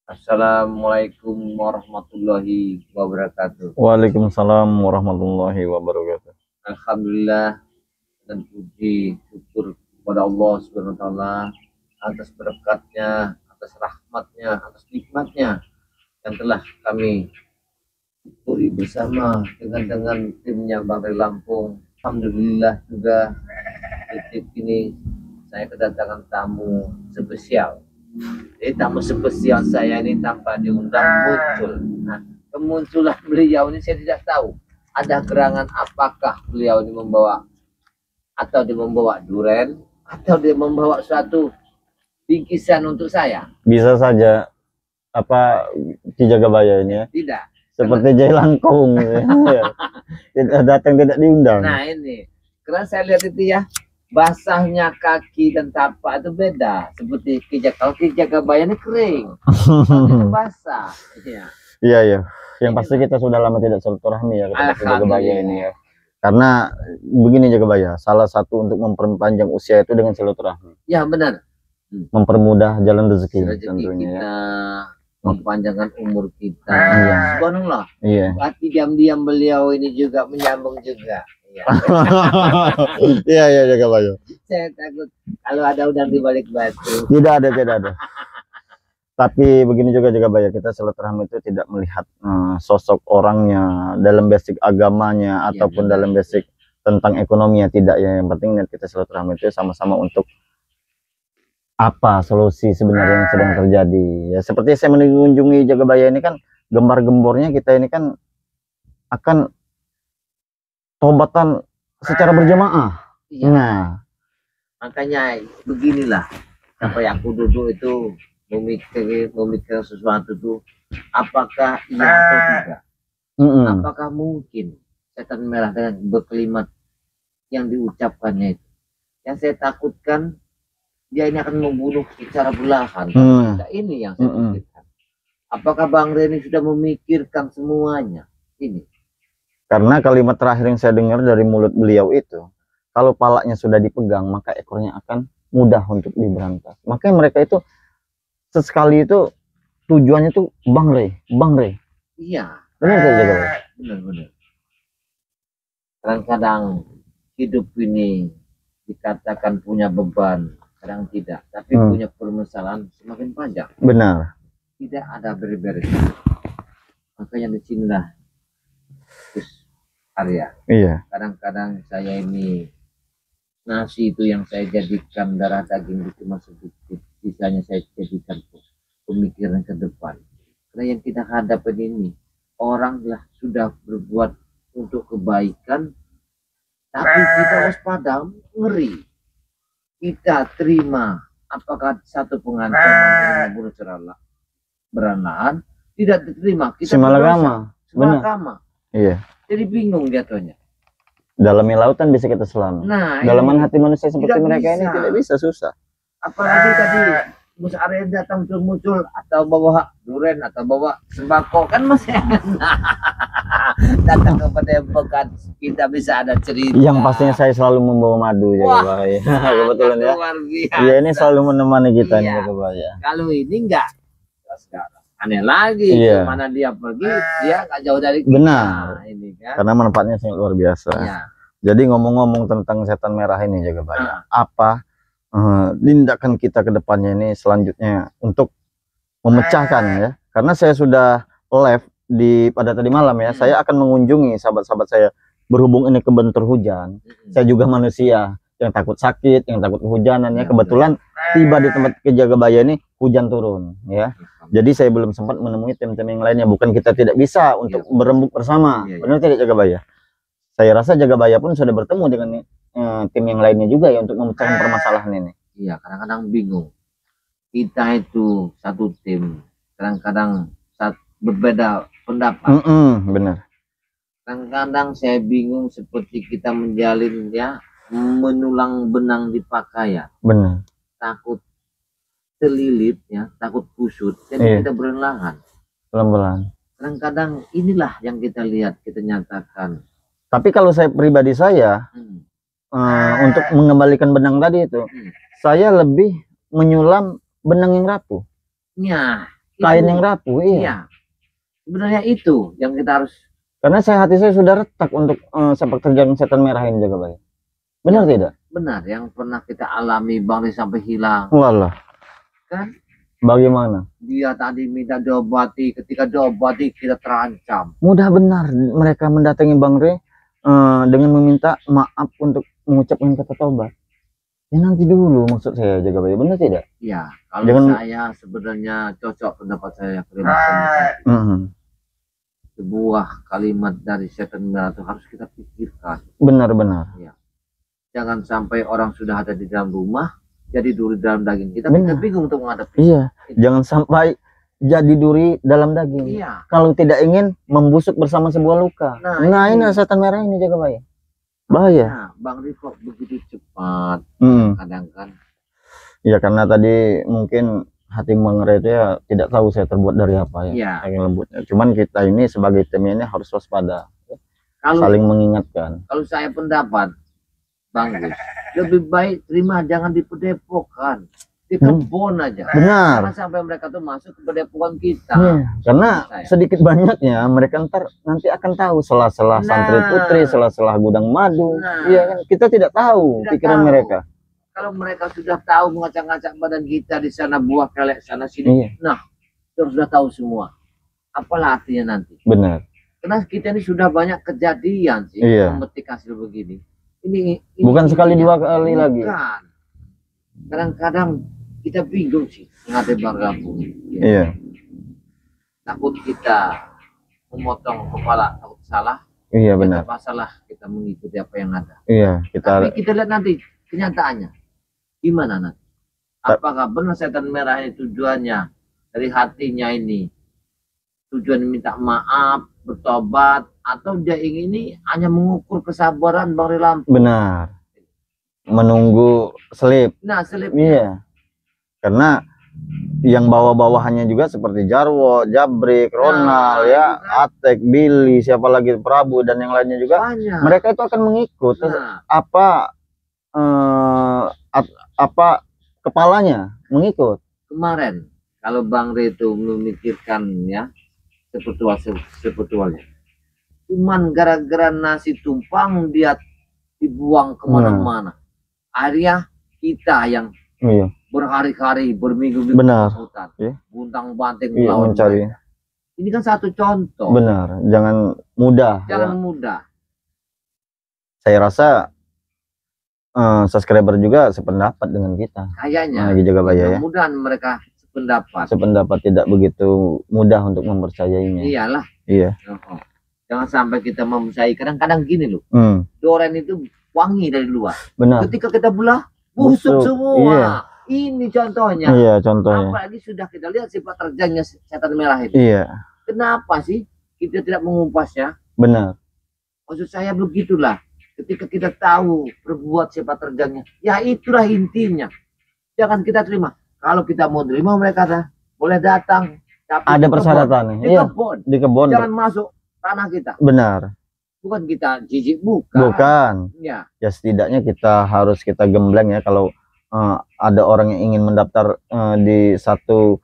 Assalamualaikum warahmatullahi wabarakatuh. Waalaikumsalam warahmatullahi wabarakatuh. Alhamdulillah dan puji syukur kepada Allah Subhanahu wa taala atas berkatnya, atas rahmatnya, atas nikmatnya yang telah kami syukuri bersama dengan timnya Bang Ray Lampung. Alhamdulillah juga detik ini saya kedatangan tamu spesial. Jadi tamu spesial saya ini tanpa diundang muncul. Nah, kemunculan beliau ini saya tidak tahu ada gerangan apakah beliau ini membawa, atau dia membawa duren, atau dia membawa suatu bingkisan untuk saya. Bisa saja apa Ki Jagabaya ini ya. Tidak. Seperti Jai Langkung ya. Tidak datang tidak diundang. Nah ini, karena saya lihat itu ya, basahnya kaki dan tapak itu beda. Seperti kalau Ki Jagabaya ini kering, itu basah. Iya ya. Yang pasti kita sudah lama tidak silaturahmi ya kepada Ki Jagabaya ini ya. Karena begini Jagabaya, salah satu untuk memperpanjang usia itu dengan silaturahmi. Ya benar. Mempermudah jalan rezeki tentunya kita, ya. Mempanjangkan umur kita. Iya. Subhanallah. Iya. Hati diam-diam beliau ini juga menyambung juga. Iya iya Jagabaya. Saya takut kalau ada udang di balik batu. Tidak ada. Tapi begini juga Jagabaya, kita silaturahmi itu tidak melihat sosok orangnya, dalam basic agamanya ataupun dalam basic tentang ekonominya, tidak ya. Yang penting niat kita silaturahmi itu sama-sama untuk apa solusi sebenarnya yang sedang terjadi ya. Seperti saya mengunjungi Jagabaya ini kan, gembar-gembornya kita ini kan akan tobatan secara berjamaah. Iya. Nah makanya beginilah sampai aku duduk itu memikir sesuatu tuh, apakah iya atau tidak. Apakah mungkin setan merah dengan berkelimat yang diucapkannya itu, yang saya takutkan dia ini akan membunuh secara belahan. Ini yang saya pikirkan. Apakah Bang Reni sudah memikirkan semuanya ini? Karena kalimat terakhir yang saya dengar dari mulut beliau itu, kalau palanya sudah dipegang maka ekornya akan mudah untuk diberantas. Makanya mereka itu sesekali itu tujuannya tuh Bang Rey. Iya. Benar saja. Benar. Kadang-kadang hidup ini dikatakan punya beban, kadang tidak, tapi punya permasalahan semakin panjang. Benar. Tidak ada beres-beres. Makanya disinilah area. Iya. Kadang-kadang saya ini nasi itu yang saya jadikan darah daging itu cuma sedikit, sisanya saya jadikan pemikiran ke depan. Karena yang kita hadapi ini orang sudah berbuat untuk kebaikan, tapi kita waspada, ngeri. Kita terima apakah satu pengancaman yang membunuh secara beranaan, tidak diterima. Kita semalagama. Iya. Jadi bingung jatuhnya. Dalamnya lautan bisa kita selam. Nah, dalaman hati manusia seperti mereka bisa. Ini tidak bisa, susah. Apalagi tadi Gus Arya datang muncul atau bawa duren atau bawa sembako, kan masih datang kepada pekan kita bisa ada cerita. Yang pastinya saya selalu membawa madu Jagabaya. Kebetulan ya. Iya, ini selalu menemani kita nih Jagabaya. Kalau ini enggak, aneh lagi. Mana dia pergi, dia nggak jauh dari kita. Benar. Ini kan. Karena manfaatnya sangat luar biasa. Iya. Jadi ngomong-ngomong tentang setan merah ini Jagabaya, apa tindakan kita ke depannya ini selanjutnya untuk memecahkan ya? Karena saya sudah live pada tadi malam ya, saya akan mengunjungi sahabat-sahabat saya, berhubung ini kebentur hujan. Saya juga manusia yang takut sakit, yang takut kehujanan ya. Kebetulan tiba di tempat Ki Jagabaya ini hujan turun ya. Jadi saya belum sempat menemui tim-tim yang lainnya. Bukan kita tidak bisa untuk berembuk bersama. Benar tidak Jagabaya? Saya rasa Jagabaya pun sudah bertemu dengan tim yang lainnya juga ya untuk memecahkan permasalahan ini. Iya, kadang-kadang bingung. Kita itu satu tim, kadang-kadang berbeda pendapat. Benar. Kadang-kadang saya bingung seperti kita menjalin ya, menulang benang di pakaian. Benar. Takut terlilit ya, takut kusut, jadi kita berlahan. Pelan-pelan. Kadang-kadang inilah yang kita lihat, kita nyatakan. Tapi kalau saya pribadi saya, untuk mengembalikan benang tadi itu, saya lebih menyulam benang yang rapuh. Ya. kain yang rapuh. Iya. Iya. Sebenarnya itu yang kita harus. Karena hati saya sudah retak untuk sepak terjang setan merah ini Jaga Bayi. Benar tidak? Benar, yang pernah kita alami Bang Ri sampai hilang. Walah. Kan? Bagaimana? Dia tadi minta diobati, ketika diobati kita terancam. Mudah benar mereka mendatangi Bang Re dengan meminta maaf untuk mengucapkan kata tobat. Ya nanti dulu maksud saya Jaga Bayi, benar tidak? Iya, kalau saya sebenarnya cocok pendapat saya sebuah kalimat dari setan merah itu harus kita pikirkan. Benar-benar. Ya. Jangan sampai orang sudah ada di dalam rumah jadi duri dalam daging. Kita bingung untuk menghadapi. Iya. Jangan sampai jadi duri dalam daging. Iya. Kalau tidak ingin membusuk bersama sebuah luka. Nah ini setan merah ini Jaga Bayi. Bahaya. Nah, Bang Ri kok begitu cepat. Kadang kan. Ya karena tadi mungkin hati Bang Re itu ya tidak tahu saya terbuat dari apa ya. Iya. Saking lembutnya. Cuman kita ini sebagai tim ini harus waspada. Saling mengingatkan. Kalau saya pendapat Bang Ri, lebih baik terima, jangan dipedepokan. Di kebun aja. Benar. Karena sampai mereka tuh masuk ke pedepokan kita. Karena sedikit banyaknya mereka nanti akan tahu selah-selah santri putri, selah-selah gudang madu. Iya kan? Kita tidak tahu pikiran mereka. Kalau mereka sudah tahu mengacak-ngacak badan kita di sana, buah kelek sana sini, nah sudah tahu semua. Apalah artinya nanti? Benar. Karena kita ini sudah banyak kejadian sih memetik hasil begini. Ini bukan sekali dua kali lagi. Kadang-kadang kita bingung sih menghadapi Bang Rabu. Iya. Takut kita memotong kepala, takut salah. Iya benar. Masalah kita mengikuti apa yang ada. Iya. Tapi kita lihat nanti kenyataannya. Gimana nanti? Apakah benar setan merah ini tujuannya dari hatinya ini tujuan minta maaf, bertobat, atau dia ingin ini hanya mengukur kesabaran Bang Ri Lampung? Benar. Menunggu selip. Nah, selip. Iya. Karena yang bawa-bawahannya juga seperti Jarwo, Jabrik, Ronald, ya, Atek, Billy, siapa lagi Prabu dan yang lainnya juga. Banyak. Mereka itu akan mengikut apa kepalanya mengikut. Kemarin kalau Bang Ri itu memikirkan ya sepetualnya, cuman gara-gara nasi tumpang dia dibuang kemana-mana. Akhirnya kita yang berhari-hari berminggu-minggu hutan, buntang banting mencari. Ini kan satu contoh. Benar, jangan mudah. Jangan mudah. Saya rasa subscriber juga sependapat dengan kita. Kayaknya. Jaga Bayi ya. Mudah-mudahan mereka sependapat. Sependapat, tidak begitu mudah untuk mempercayainya. Iyalah. Iya. Jangan sampai kita mempercayai. Kadang-kadang gini loh. Doren itu wangi dari luar. Benar. Ketika kita belah, busuk semua. Iya. Ini contohnya. Iya, contohnya. Apalagi sudah kita lihat sifat terjangnya setan merah itu. Iya. Kenapa sih kita tidak mengupasnya? Benar. Maksud saya begitulah. Ketika kita tahu berbuat sifat terjangnya, ya itulah intinya. Jangan kita terima. Kalau kita mau terima, mereka boleh datang. Tapi ada persyaratan. Di kebun. Jangan masuk tanah kita. Benar. Bukan kita jijik, bukan. Bukan. Ya setidaknya kita harus gembleng ya kalau ada orang yang ingin mendaftar di satu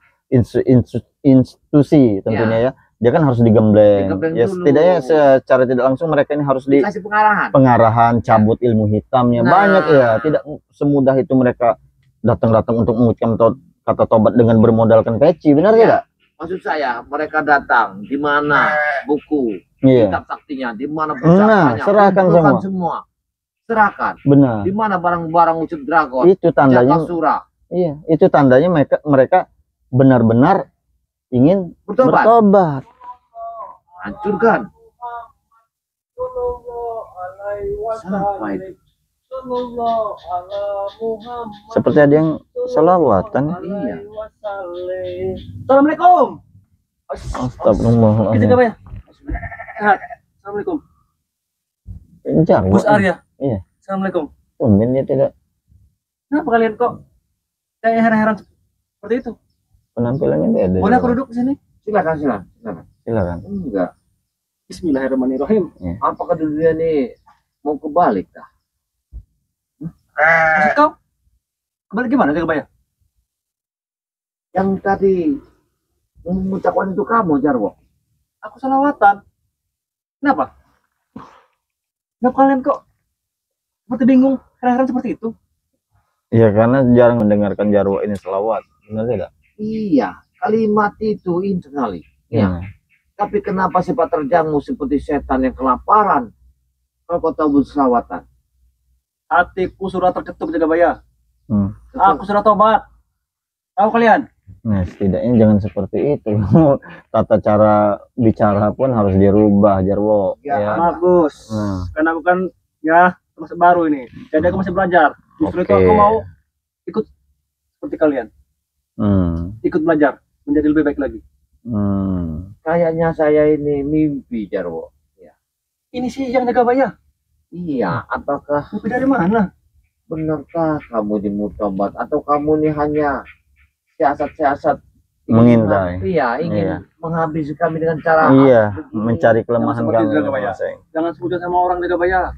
institusi tentunya ya. Dia kan harus digembleng. Ya setidaknya secara tidak langsung mereka ini harus dikasih pengarahan, cabut ilmu hitamnya. Banyak ya, tidak semudah itu mereka datang-datang untuk mengucapkan kata tobat dengan bermodalkan peci, benar tidak? Maksud saya mereka datang di mana buku, kitab saktinya, di mana pusakanya, serahkan semua. Serahkan. Benar. Di mana barang-barang wujud dragon? Itu tandanya. Iya, itu tandanya mereka benar-benar ingin bertobat. Hancurkan. Sampai seperti ada yang salawatan. Iya. Assalamualaikum. Astagfirullah. Assalamualaikum. Gus Arya. Iya. Assalamualaikum. Tumben dia tidak. Kenapa kalian kok kayak heran-heran seperti itu? Penampilannya beda. Boleh aku duduk di sini? Silakan. Silakan. Enggak. Bismillahirrahmanirrahim. Ya. Apakah dunia ini mau kebalik dah? Maksud kau? Kebalik gimana Jaga Bayi? Yang tadi mengucapkan itu kamu, Jarwo. Aku salawatan. Kenapa? Kenapa kalian kok seperti bingung, heran-heran seperti itu? Iya, karena jarang mendengarkan Jarwo ini selawat, benar tidak? Iya, kalimat itu indah sekali. Ya. Tapi kenapa sifat terjamu seperti setan yang kelaparan kalau kau tahu berselawatan? Hatiku sudah terketuk Jagabaya. Aku sudah tobat. Tahu kalian? Nah, setidaknya jangan seperti itu. Tata cara bicara pun harus dirubah, Jarwo. Ya, bagus. Karena aku kan ya masih baru ini, jadi aku masih belajar. Justru itu aku mau ikut seperti kalian. Ikut belajar menjadi lebih baik lagi. Kayaknya saya ini mimpi, Jarwo. Ya. Ini sih yang Jagabaya. Iya, apakah mimpi dari mana? Benarkah kamu di mutabat atau kamu ini hanya siasat-siasat mengintai? Iya, ingin menghabisi kami dengan cara mencari kelemahan kami. Jangan seuzon sama orang Jagabaya.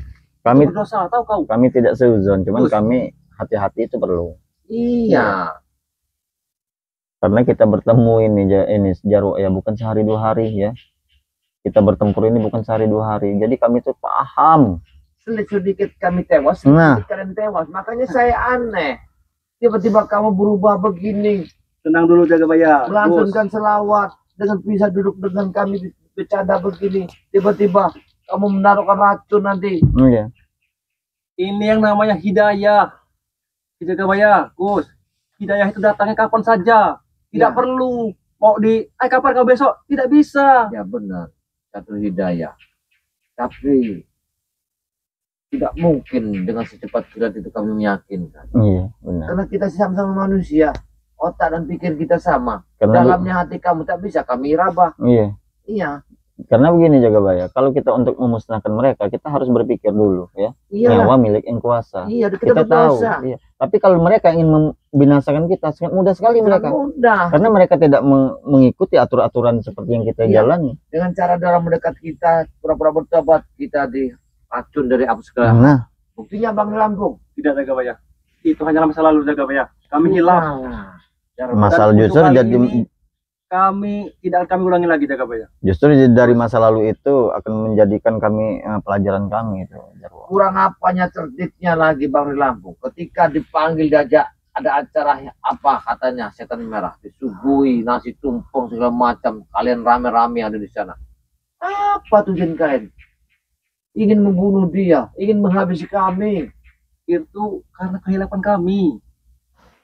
Kami berdosa, tahu kau? Kami tidak seuzon, cuman kami hati-hati itu perlu. Iya. Karena kita bertemu ini Jarwo ya, bukan sehari 2 hari ya. Kita bertempur ini bukan sehari 2 hari. Jadi kami tuh paham. Sedikit kami tewas, sedikit kalian tewas. Makanya saya aneh. Tiba-tiba kamu berubah begini. Tenang dulu Jagabaya. Melantunkan selawat dengan bisa duduk dengan kami bercanda begini. Tiba-tiba kamu menaruhkan racun nanti. Iya. Ini yang namanya hidayah. Jagabaya, Gus. Hidayah itu datangnya kapan saja. Tidak perlu mau kapan kau besok, tidak bisa. Ya benar, satu hidayah. Tapi tidak mungkin dengan secepat kilat itu kami meyakinkan. Iya, benar. Karena kita sama-sama manusia, otak dan pikir kita sama. Dalamnya hati kamu tak bisa kami rabah. Iya. Iya. Karena begini Jagabaya, kalau kita untuk memusnahkan mereka, kita harus berpikir dulu ya. Nyawa milik yang kuasa. Iya, kita tahu. Iya. Tapi kalau mereka ingin membinasakan kita, sangat mudah sekali mereka. Mudah. Karena mereka tidak mengikuti aturan-aturan seperti yang kita jalani. Dengan cara dalam mendekat kita, pura-pura bertobat, kita diracun dari apa segala. Nah, buktinya Bang Lampung. Tidak Jagabaya. Itu hanya masa lalu Jagabaya. Kami hilang. Masalah justru jadi kami tidak kami ulangi lagi Jagabaya. Justru dari masa lalu itu akan menjadikan kami pelajaran kami itu. Kurang apanya cerdiknya lagi Bang Lampung. Ketika dipanggil diajak ada acara apa katanya setan merah, disuguhi nasi tumpeng segala macam, kalian rame-rame ada di sana. Apa tujuan kalian? Ingin membunuh dia, ingin menghabisi kami. Itu karena kehilapan kami.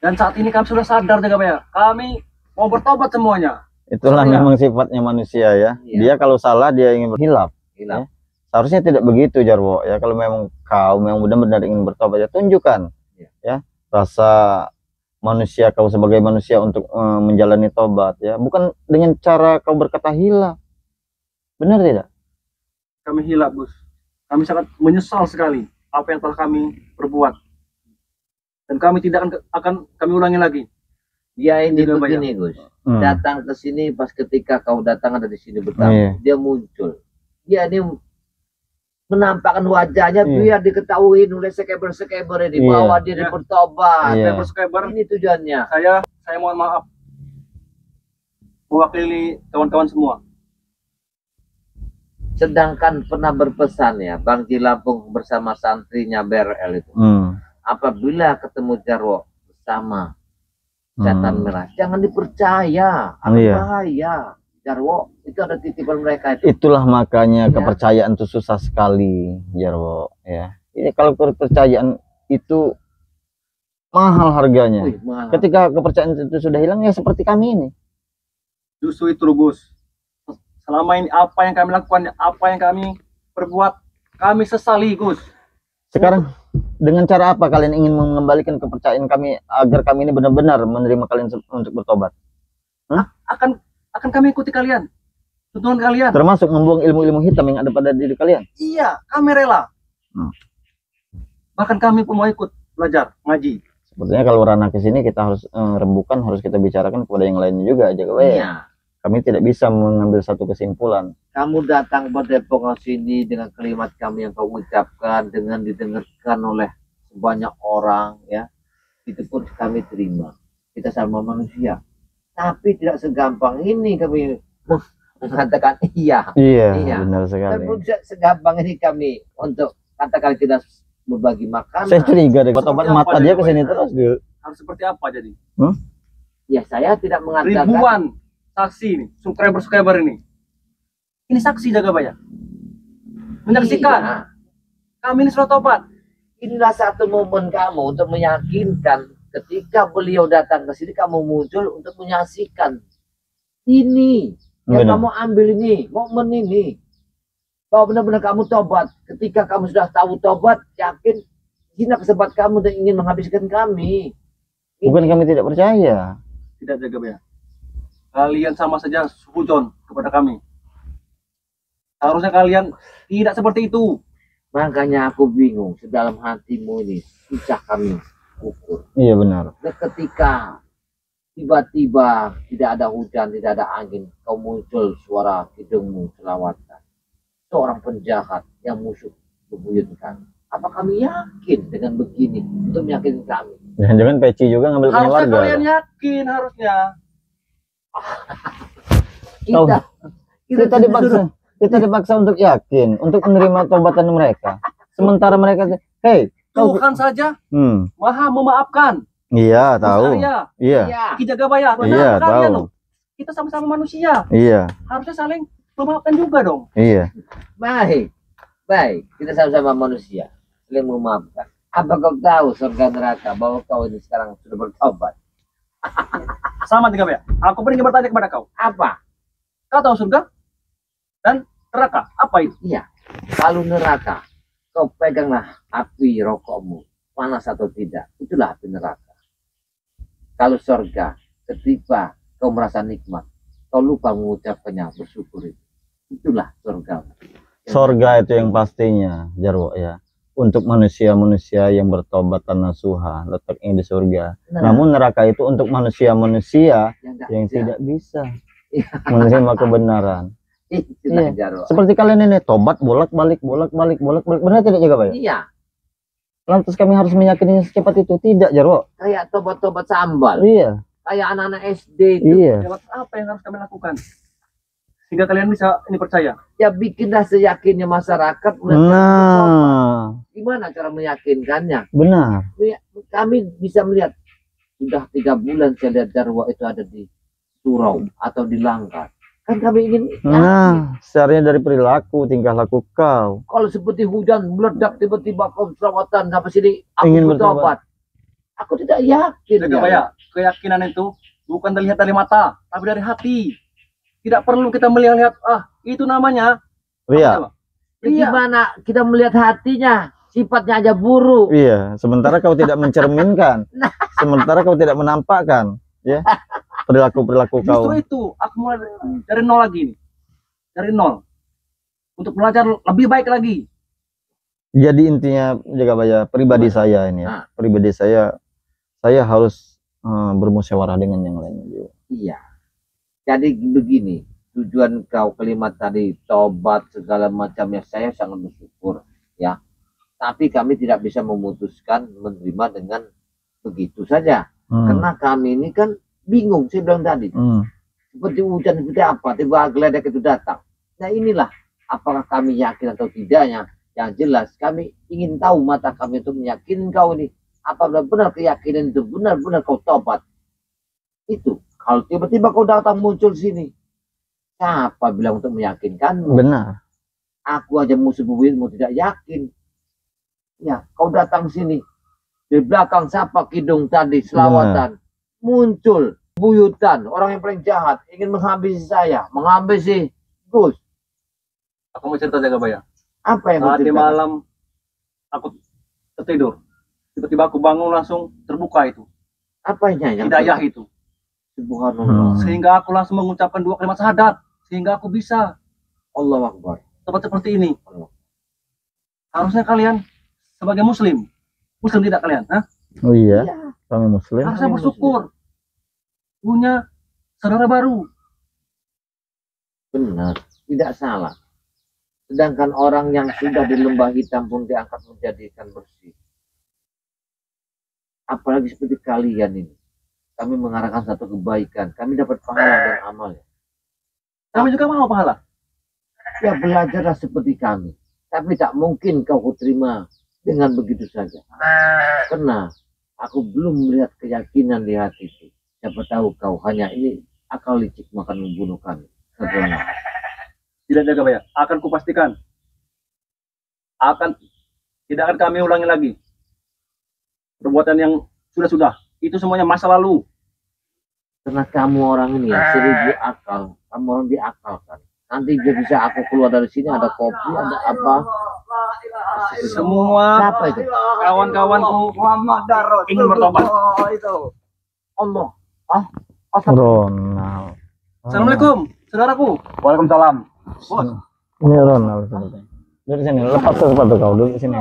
Dan saat ini kami sudah sadar Jagabaya. Kami mau bertobat semuanya. Itulah memang sifatnya manusia ya. Dia kalau salah dia ingin berhilaf. Ya. Seharusnya tidak begitu Jarwo ya. Kalau memang kau memang benar-benar ingin bertobat ya tunjukkan ya rasa manusia kau sebagai manusia untuk menjalani tobat ya. Bukan dengan cara kau berkata hilaf. Benar tidak? Kami hilaf, Gus. Kami sangat menyesal sekali apa yang telah kami perbuat. Dan kami tidak akan kami ulangi lagi. Dia ini begini Gus, datang ke sini pas ketika kau datang ada di sini bertamu, dia muncul. Dia ini menampakkan wajahnya biar diketahui oleh sekeber-sekeber di bawah dia bertobat. Sekeber ini tujuannya. Saya mohon maaf mewakili kawan-kawan semua. Sedangkan pernah berpesan ya Bang Lampung bersama santrinya BRL itu. Apabila ketemu Jarwo bersama setan merah, jangan dipercaya, bahaya. Jarwo, itu ada titipan mereka itu. Itulah makanya kepercayaan itu susah sekali, Jarwo. Ya, ini kalau kepercayaan itu mahal harganya. Mahal. Ketika kepercayaan itu sudah hilang, ya seperti kami ini. Justru itu, Gus. Selama ini apa yang kami lakukan, apa yang kami perbuat, kami sesali, Gus. Sekarang dengan cara apa kalian ingin mengembalikan kepercayaan kami agar kami ini benar-benar menerima kalian untuk bertobat? Akan kami ikuti kalian, tuntunan kalian. Termasuk membuang ilmu-ilmu hitam yang ada pada diri kalian. Iya, kami rela. Bahkan kami pun mau ikut belajar ngaji. Sepertinya kalau ranah ke sini kita harus rembukan, harus kita bicarakan kepada yang lainnya juga, Jagabaya. Kami tidak bisa mengambil satu kesimpulan. Kamu datang ke Depok sini dengan kalimat kami yang kau ucapkan, dengan didengarkan oleh banyak orang, ya, itu pun kami terima. Kita sama manusia. Tapi tidak segampang ini kami mengatakan iya. Iya, benar sekali. Dan tidak segampang ini kami untuk katakan kita berbagi makanan. Saya curiga deh, obat mata dia ke sini terus, Bil. Harus seperti apa jadi? Ya saya tidak mengatakan. Ribuan saksi nih, subscriber ini. Ini saksi Jagabaya. Menyaksikan. Iya. Kami ini sudah tobat. Inilah satu momen kamu untuk meyakinkan ketika beliau datang ke sini kamu muncul untuk menyaksikan ini yang Benar. kamu ambil ini momen ini bahwa benar-benar kamu tobat. Ketika kamu sudah tahu tobat, yakin ini kesempatan kamu dan ingin menghabiskan kami. Bukan kami tidak percaya. Tidak Jagabaya. Kalian sama saja suhujon kepada kami. Harusnya kalian tidak seperti itu. Makanya aku bingung sedalam hatimu ini susah kami ukur. Iya benar. Dan ketika tiba-tiba tidak ada hujan, tidak ada angin, kau muncul suara hidungmu selawatan. Seorang penjahat yang musuh bebuyutkan. Apa kami yakin dengan begini untuk meyakinkan kami? Jangan-jangan peci juga ngambil punya Harusnya warga. kalian yakin harusnya. Kita Kita dipaksa untuk yakin, untuk menerima tobatan mereka. Sementara mereka, hey, Tuhan saja maha memaafkan. Iya, tahu. Saya, Iya. Ki Jagabaya, Iya, kalian tahu. loh. Kita sama-sama manusia. Iya. Harusnya saling memaafkan juga dong. Iya. Baik, baik. Kita sama-sama manusia, saling memaafkan. Apa kau tahu surga neraka bahwa kau ini sekarang sudah bertobat? Sama Jagabaya. Aku ingin bertanya kepada kau. Apa? Kau tahu surga dan neraka? Apa itu? Iya. Kalau neraka, kau peganglah api rokokmu, panas atau tidak, itulah api neraka. Kalau surga, ketika kau merasa nikmat, kau lupa mengucapkannya, bersyukur itu. Itulah surga. Surga itu yang pastinya, Jarwo ya. Untuk manusia-manusia yang bertobat dan nasuha, letaknya di surga. Namun neraka itu untuk manusia-manusia yang tidak bisa menerima kebenaran. Itulah Iya. Jarwo. Seperti kalian ini tobat bolak-balik, bolak-balik, bolak-balik. Benar tidak Jagabaya? Iya. Lantas kami harus meyakini secepat itu? Tidak, Jarwo. Kayak tobat-tobat sambal. Iya. Kayak anak-anak SD itu. Iya. Lewat apa yang harus kami lakukan? Sehingga kalian bisa ini percaya. Ya bikinlah seyakinnya masyarakat. Nah, Gimana cara meyakinkannya? benar. Kami bisa melihat sudah 3 bulan saya lihat Jarwo itu ada di Surau atau di Langkat. Kan kami ingin yakin. Nah, seharusnya dari perilaku, tingkah laku kau. Kalau seperti hujan meledak tiba-tiba kau selawatan sampai sini aku Ingin bertobat. Aku tidak yakin. Jagabaya, keyakinan itu bukan dilihat dari mata, tapi dari hati. Tidak perlu kita melihat, itu namanya. Iya. Gimana kita melihat hatinya? Sifatnya aja buruk. Iya, sementara kau tidak mencerminkan. Sementara kau tidak menampakkan, ya. Perilaku-perilaku kau. Justru itu, aku mulai dari nol lagi nih. Dari nol. Untuk belajar lebih baik lagi. Jadi intinya Jagabaya, pribadi saya ini ya. Pribadi saya harus bermusyawarah dengan yang lainnya juga. Iya. Jadi begini, tujuan kau kalimat tadi tobat segala macamnya saya sangat bersyukur ya. Tapi kami tidak bisa memutuskan menerima dengan begitu saja. Karena kami ini kan bingung, saya bilang tadi. Seperti hujan seperti apa, tiba geledek itu datang. Nah inilah, apakah kami yakin atau tidaknya. Yang jelas kami ingin tahu mata kami untuk meyakinkan kau ini. Apa benar-benar keyakinan itu benar-benar kau tobat. Itu. Kalau tiba-tiba kau datang muncul sini. Siapa bilang untuk meyakinkanmu? Benar. Aku aja musuh bubuyutmu tidak yakin. Ya, kau datang sini. Di belakang siapa kidung tadi selawatan. Muncul buyutan. Orang yang paling jahat. Ingin menghabisi saya. Menghabisi Gus. Aku mau cerita Jagabaya. Apa yang Tadi malam aku tertidur. Tiba-tiba aku bangun langsung terbuka itu. Apanya yang Hidayah itu. Subhanallah. Sehingga aku langsung mengucapkan 2 kalimat syahadat. Sehingga aku bisa Allah Akbar. tepat seperti ini. Harusnya kalian sebagai muslim tidak kalian? Oh iya, kami muslim. Harusnya bersyukur. Punya saudara baru. Benar, tidak salah. Sedangkan orang yang sudah di lembah hitam pun diangkat menjadikan bersih. Apalagi seperti kalian ini. kami mengarahkan satu kebaikan, kami dapat pahala dan amal. Kami juga mau pahala. Ya belajarlah seperti kami. Tapi tak mungkin kau terima dengan begitu saja. Karena aku belum melihat keyakinan di hatiku. Siapa tahu kau hanya ini akal licik makan membunuh kami. Sebenarnya. Tidak Jagabaya, akan kupastikan. Tidak akan kami ulangi lagi. Perbuatan yang sudah-sudah. Itu semuanya masa lalu. Karena kamu orang ini ya, 1000 akal. Kamu orang diakalkan. Nanti dia bisa aku keluar dari sini, ada kopi, ada apa. Semua Siapa itu? kawan-kawanku ingin bertobat. Allah. Ronald. Assalamualaikum, saudaraku. Waalaikumsalam. Ini Ronald. Duduk sini, lepas sepatu kau, duduk sini.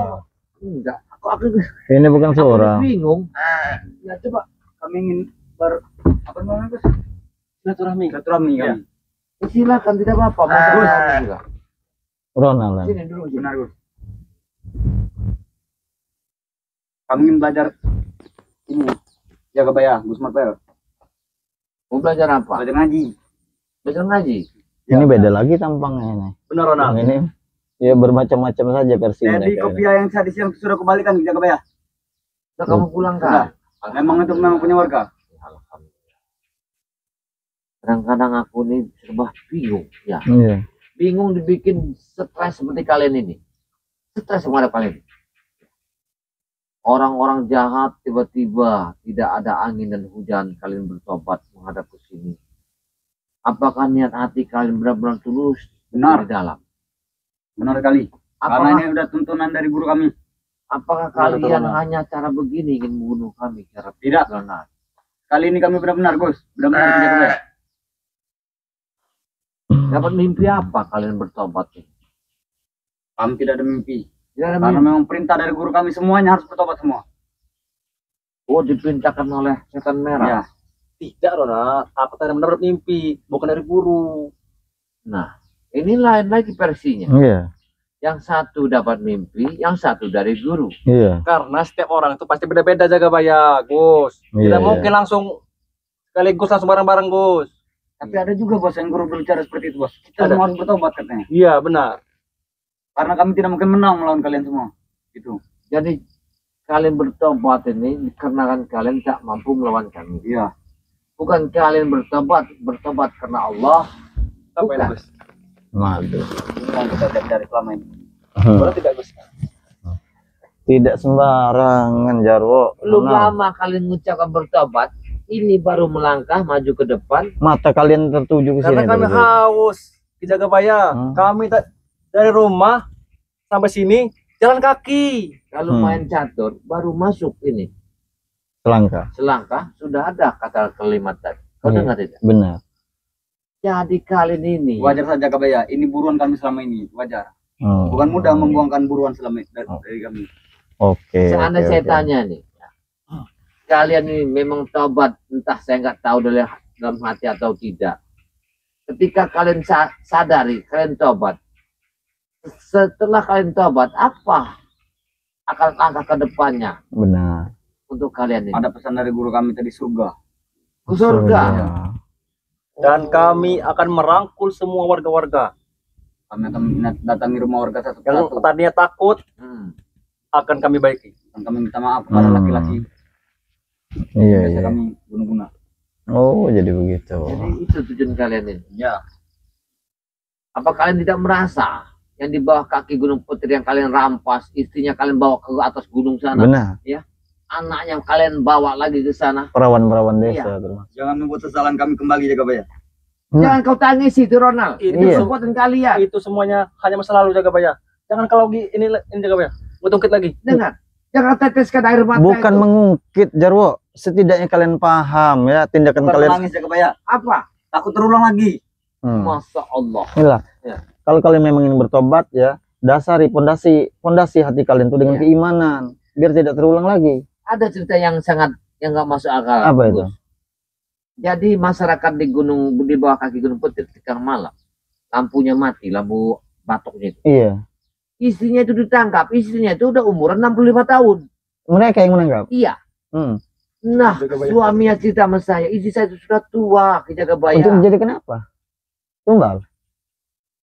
Enggak, aku Ini bukan seorang. bingung. Ya coba kami ingin apa namanya Gus? Silaturahmi. Ya. Silakan, tidak apa-apa. Masalah juga. Ronald. Sini dulu. Benar Gus. Kami ingin belajar ini Jagabaya, Gus Martel. Mau belajar apa? Belajar ngaji. Belajar ngaji. Ini beda lagi tampangnya ini. Benar Ronald. Yang ini ya bermacam-macam saja versi Jadi mereka. kopiah yang tadi siang sudah kembalikan ke Jagabaya. Nah, kamu pulang kan? Memang itu memang punya warga. Alhamdulillah. Kadang-kadang aku ini serba bingung. Ya, Iya. bingung dibikin stres seperti kalian ini. Stres menghadap kalian. Orang-orang jahat tiba-tiba tidak ada angin dan hujan, kalian bertobat menghadap ke sini. Apakah niat hati kalian benar-benar tulus? Benar. Di dalam. Benar sekali. Karena Apakah, ini udah tuntunan dari guru kami. apakah Benar, kalian benar. hanya cara begini ingin membunuh kami? Cara Tidak. benar. Kali ini kami benar-benar Gus. Benar-benar ke Jagabaya. Dapat mimpi apa kalian bertobat ini? Kami tidak ada mimpi. Tidak ada Karena mimpi. memang perintah dari guru kami semuanya harus bertobat semua. Oh, diperintahkan oleh setan merah. Ya. Tidak Ronald, aku tadi mendapat mimpi, bukan dari guru. Nah, ini lain lagi versinya. Iya. Yang satu dapat mimpi, yang satu dari guru. Iya. Karena setiap orang itu pasti beda-beda Jagabaya, Gus. Iya. Tidak mungkin langsung sekaligus langsung bareng-bareng Gus. Tapi ada juga bos yang guru berbicara seperti itu bos. Kita Ada. semua harus bertobat katanya. Iya benar. Karena kami tidak mungkin menang melawan kalian semua. Gitu. Jadi kalian bertobat ini dikarenakan kalian tak mampu melawan kami. Iya. Bukan kalian bertobat karena Allah. Apa ini Bukan. Gus? Madu. Ini yang kita cari selama ini. Boleh tidak Gus? Tidak sembarangan Jarwo. Belum Ronald. lama kalian mengucapkan bertobat, ini baru melangkah maju ke depan. Mata kalian tertuju ke Karena sini. kami dulu. haus di Jagabaya. Kami dari rumah sampai sini jalan kaki. Kalau main catur baru masuk ini Selangkah. selangkah sudah ada kata kalimat tadi. Kau Iya. dengar tidak? Benar. Jadi kalian ini Wajar saja Jagabaya. Ini buruan kami selama ini. Wajar. Oh. Bukan mudah membuangkan buruan selama ini dari kami. Oke. seandainya oke, saya oke. tanya nih, kalian ini memang tobat, entah saya nggak tahu dalam hati atau tidak. Ketika kalian sadari, kalian tobat. Setelah kalian tobat, apa akan langkah ke depannya Benar. untuk kalian ini? Ada pesan dari guru kami tadi surga. Ke surga. Dan kami akan merangkul semua warga-warga. Kami akan datangi rumah warga Yang satu-satu. tadinya takut Hmm. akan kami baiki. Dan kami minta maaf kepada laki-laki. Iya, Biasa iya. kami guna-guna. Oh, jadi begitu. Jadi itu tujuan kalian ini. Ya. Apa kalian tidak merasa yang di bawah kaki Gunung Putri yang kalian rampas, istrinya kalian bawa ke atas gunung sana, Benar. anaknya kalian bawa lagi ke sana? Perawan-perawan Iya. desa termasuk. Jangan membuat kesalahan kami kembali Jagabaya. Jangan kau tangis itu Ronald. Itu Iya. perbuatan kalian. Itu semuanya hanya masa lalu Jagabaya. Jangan kalau ini Jagabaya. Ngutungkit lagi. Dengar, jangan teteskan air mata Bukan itu. mengungkit Jarwo. Setidaknya kalian paham ya tindakan Bukan kalian. menangis Jagabaya. Apa? Takut terulang lagi. Masya Allah. Inilah. Ya. Kalau kalian memang ingin bertobat ya, dasari pondasi hati kalian itu dengan Ya. keimanan biar tidak terulang lagi. Ada cerita yang nggak masuk akal. Apa itu? Gus. Jadi masyarakat di bawah kaki Gunung Putri ketika malam, lampunya mati, lampu batoknya itu. Iya. Istrinya itu ditangkap, istrinya itu udah umuran 65 tahun. Mereka yang menangkap. Iya. Hmm. Nah, Jagabaya. suaminya cerita sama saya, istri saya itu sudah tua ke Untuk Jagabaya. menjadi kenapa? Tumbal.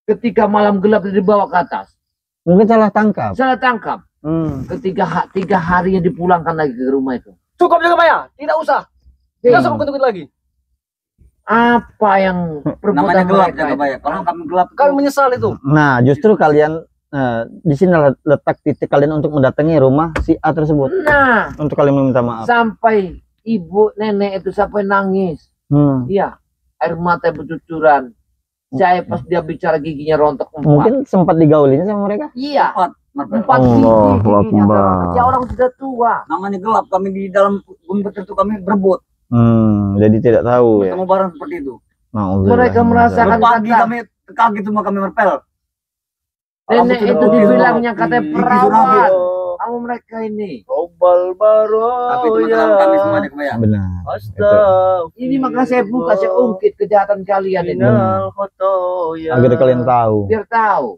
Ketika malam gelap dia dibawa ke atas. Mungkin salah tangkap. Salah tangkap. Ketika 3 harinya dipulangkan lagi ke rumah itu. Cukup Jagabaya, tidak usah. Tidak usah kukit lagi. Apa yang Namanya perbuatan gelap mereka itu? Jagabaya. Kalau kami gelap Kami menyesal itu. Nah, justru kalian di sini letak titik kalian untuk mendatangi rumah si A tersebut Nah, untuk kalian meminta maaf. sampai ibu nenek itu sampai nangis. Iya, air mata bercucuran. Saya pas dia bicara giginya rontok 4. Mungkin sempat digaulinya sama mereka. Iya, cepat. Marpel. 4 gigi Allahu giginya Akbar. rontok. Ya orang sudah tua. Namanya gelap, kami di dalam gumpet itu kami berebut. Jadi tidak tahu ya. Ketemu barang seperti itu. Na'udzubillah. Mereka merasakan Pagi kata kami kaget semua kami Marpel. nenek Alhamdulillah. itu dibilangnya katanya Gigi perawat. sudah Kamu mereka ini. Robbal baro. Tapi teman-teman kami semua Jagabaya. Benar. Itu. Astaghfirullah. Ini maka saya buka, saya ungkit kejahatan kalian ini. Minal khotoya. Agar kalian tahu. Biar tahu.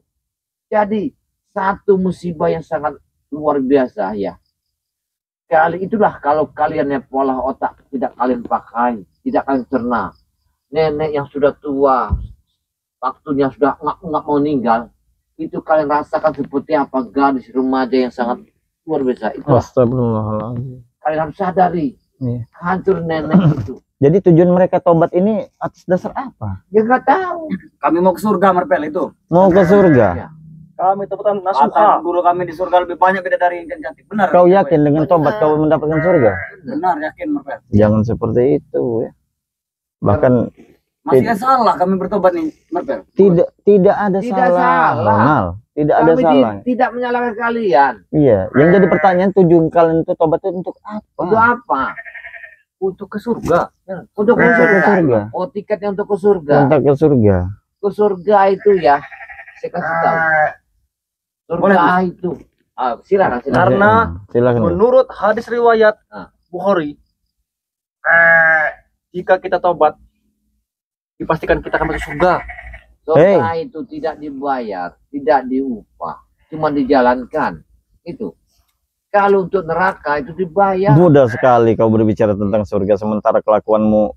Jadi satu musibah yang sangat luar biasa ya. Kali itulah kalau kalian yang pola otak tidak kalian pakai, tidak kalian cerna. Nenek yang sudah tua, waktunya sudah nggak mau meninggal, itu kalian rasakan seperti apa gadis remaja yang sangat luar biasa. Itu Astagfirullahaladzim. kalian harus sadari. Iya. Hancur nenek itu. Jadi tujuan mereka tobat ini atas dasar apa? Ya nggak tahu. Kami mau ke surga Marpel itu. Mau ke surga. Ya. Kami teputan Kata nasuha. guru kami di surga lebih banyak bidadari yang cantik. Benar. Kau yakin dengan tobat kau mendapatkan surga? Benar, yakin Marpel. Jangan seperti itu ya. Bahkan Masih salah kami bertobat nih Marpel. tidak ada Tidak salah. salah. Ronald. Tidak ada Kami salah. tidak menyalahkan kalian. Iya, yang jadi pertanyaan tujuan kalian itu tobat itu untuk apa? Untuk apa? Untuk ke surga. Untuk ke Untuk ke surga. surga. Oh, tiketnya untuk ke surga. Untuk ke surga. Ke surga itu ya, saya kasih tahu. Surga Boleh, itu. Silakan. Karena Silakan. menurut hadis riwayat Ah. Bukhari, jika kita tobat, dipastikan kita akan masuk surga. Surga itu tidak dibayar, tidak diupah, cuma dijalankan. Itu. Kalau untuk neraka itu dibayar. Mudah sekali kau berbicara tentang surga sementara kelakuanmu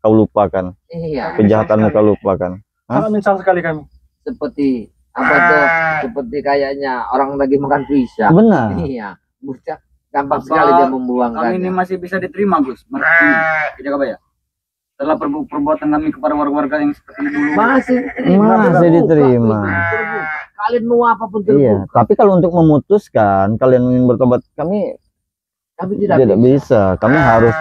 kau lupakan, Iya. kejahatanmu kau lupakan. Hah? Sangat menyesal sekali kami. Seperti apa tuh? Seperti kayaknya orang lagi makan pisang. Benar. Iya. Bucak. Gampang Apa sekali dia Kami ini membuangkannya. masih bisa diterima Gus. Marpel. Jagabaya. Setelah perbuatan kami kepada warga-warga yang seperti dulu. Masih Masih diterima. Terbuka. Kalian mau apapun Iya, terbuka. tapi kalau untuk memutuskan kalian ingin bertobat, kami Tapi tidak bisa. Kami harus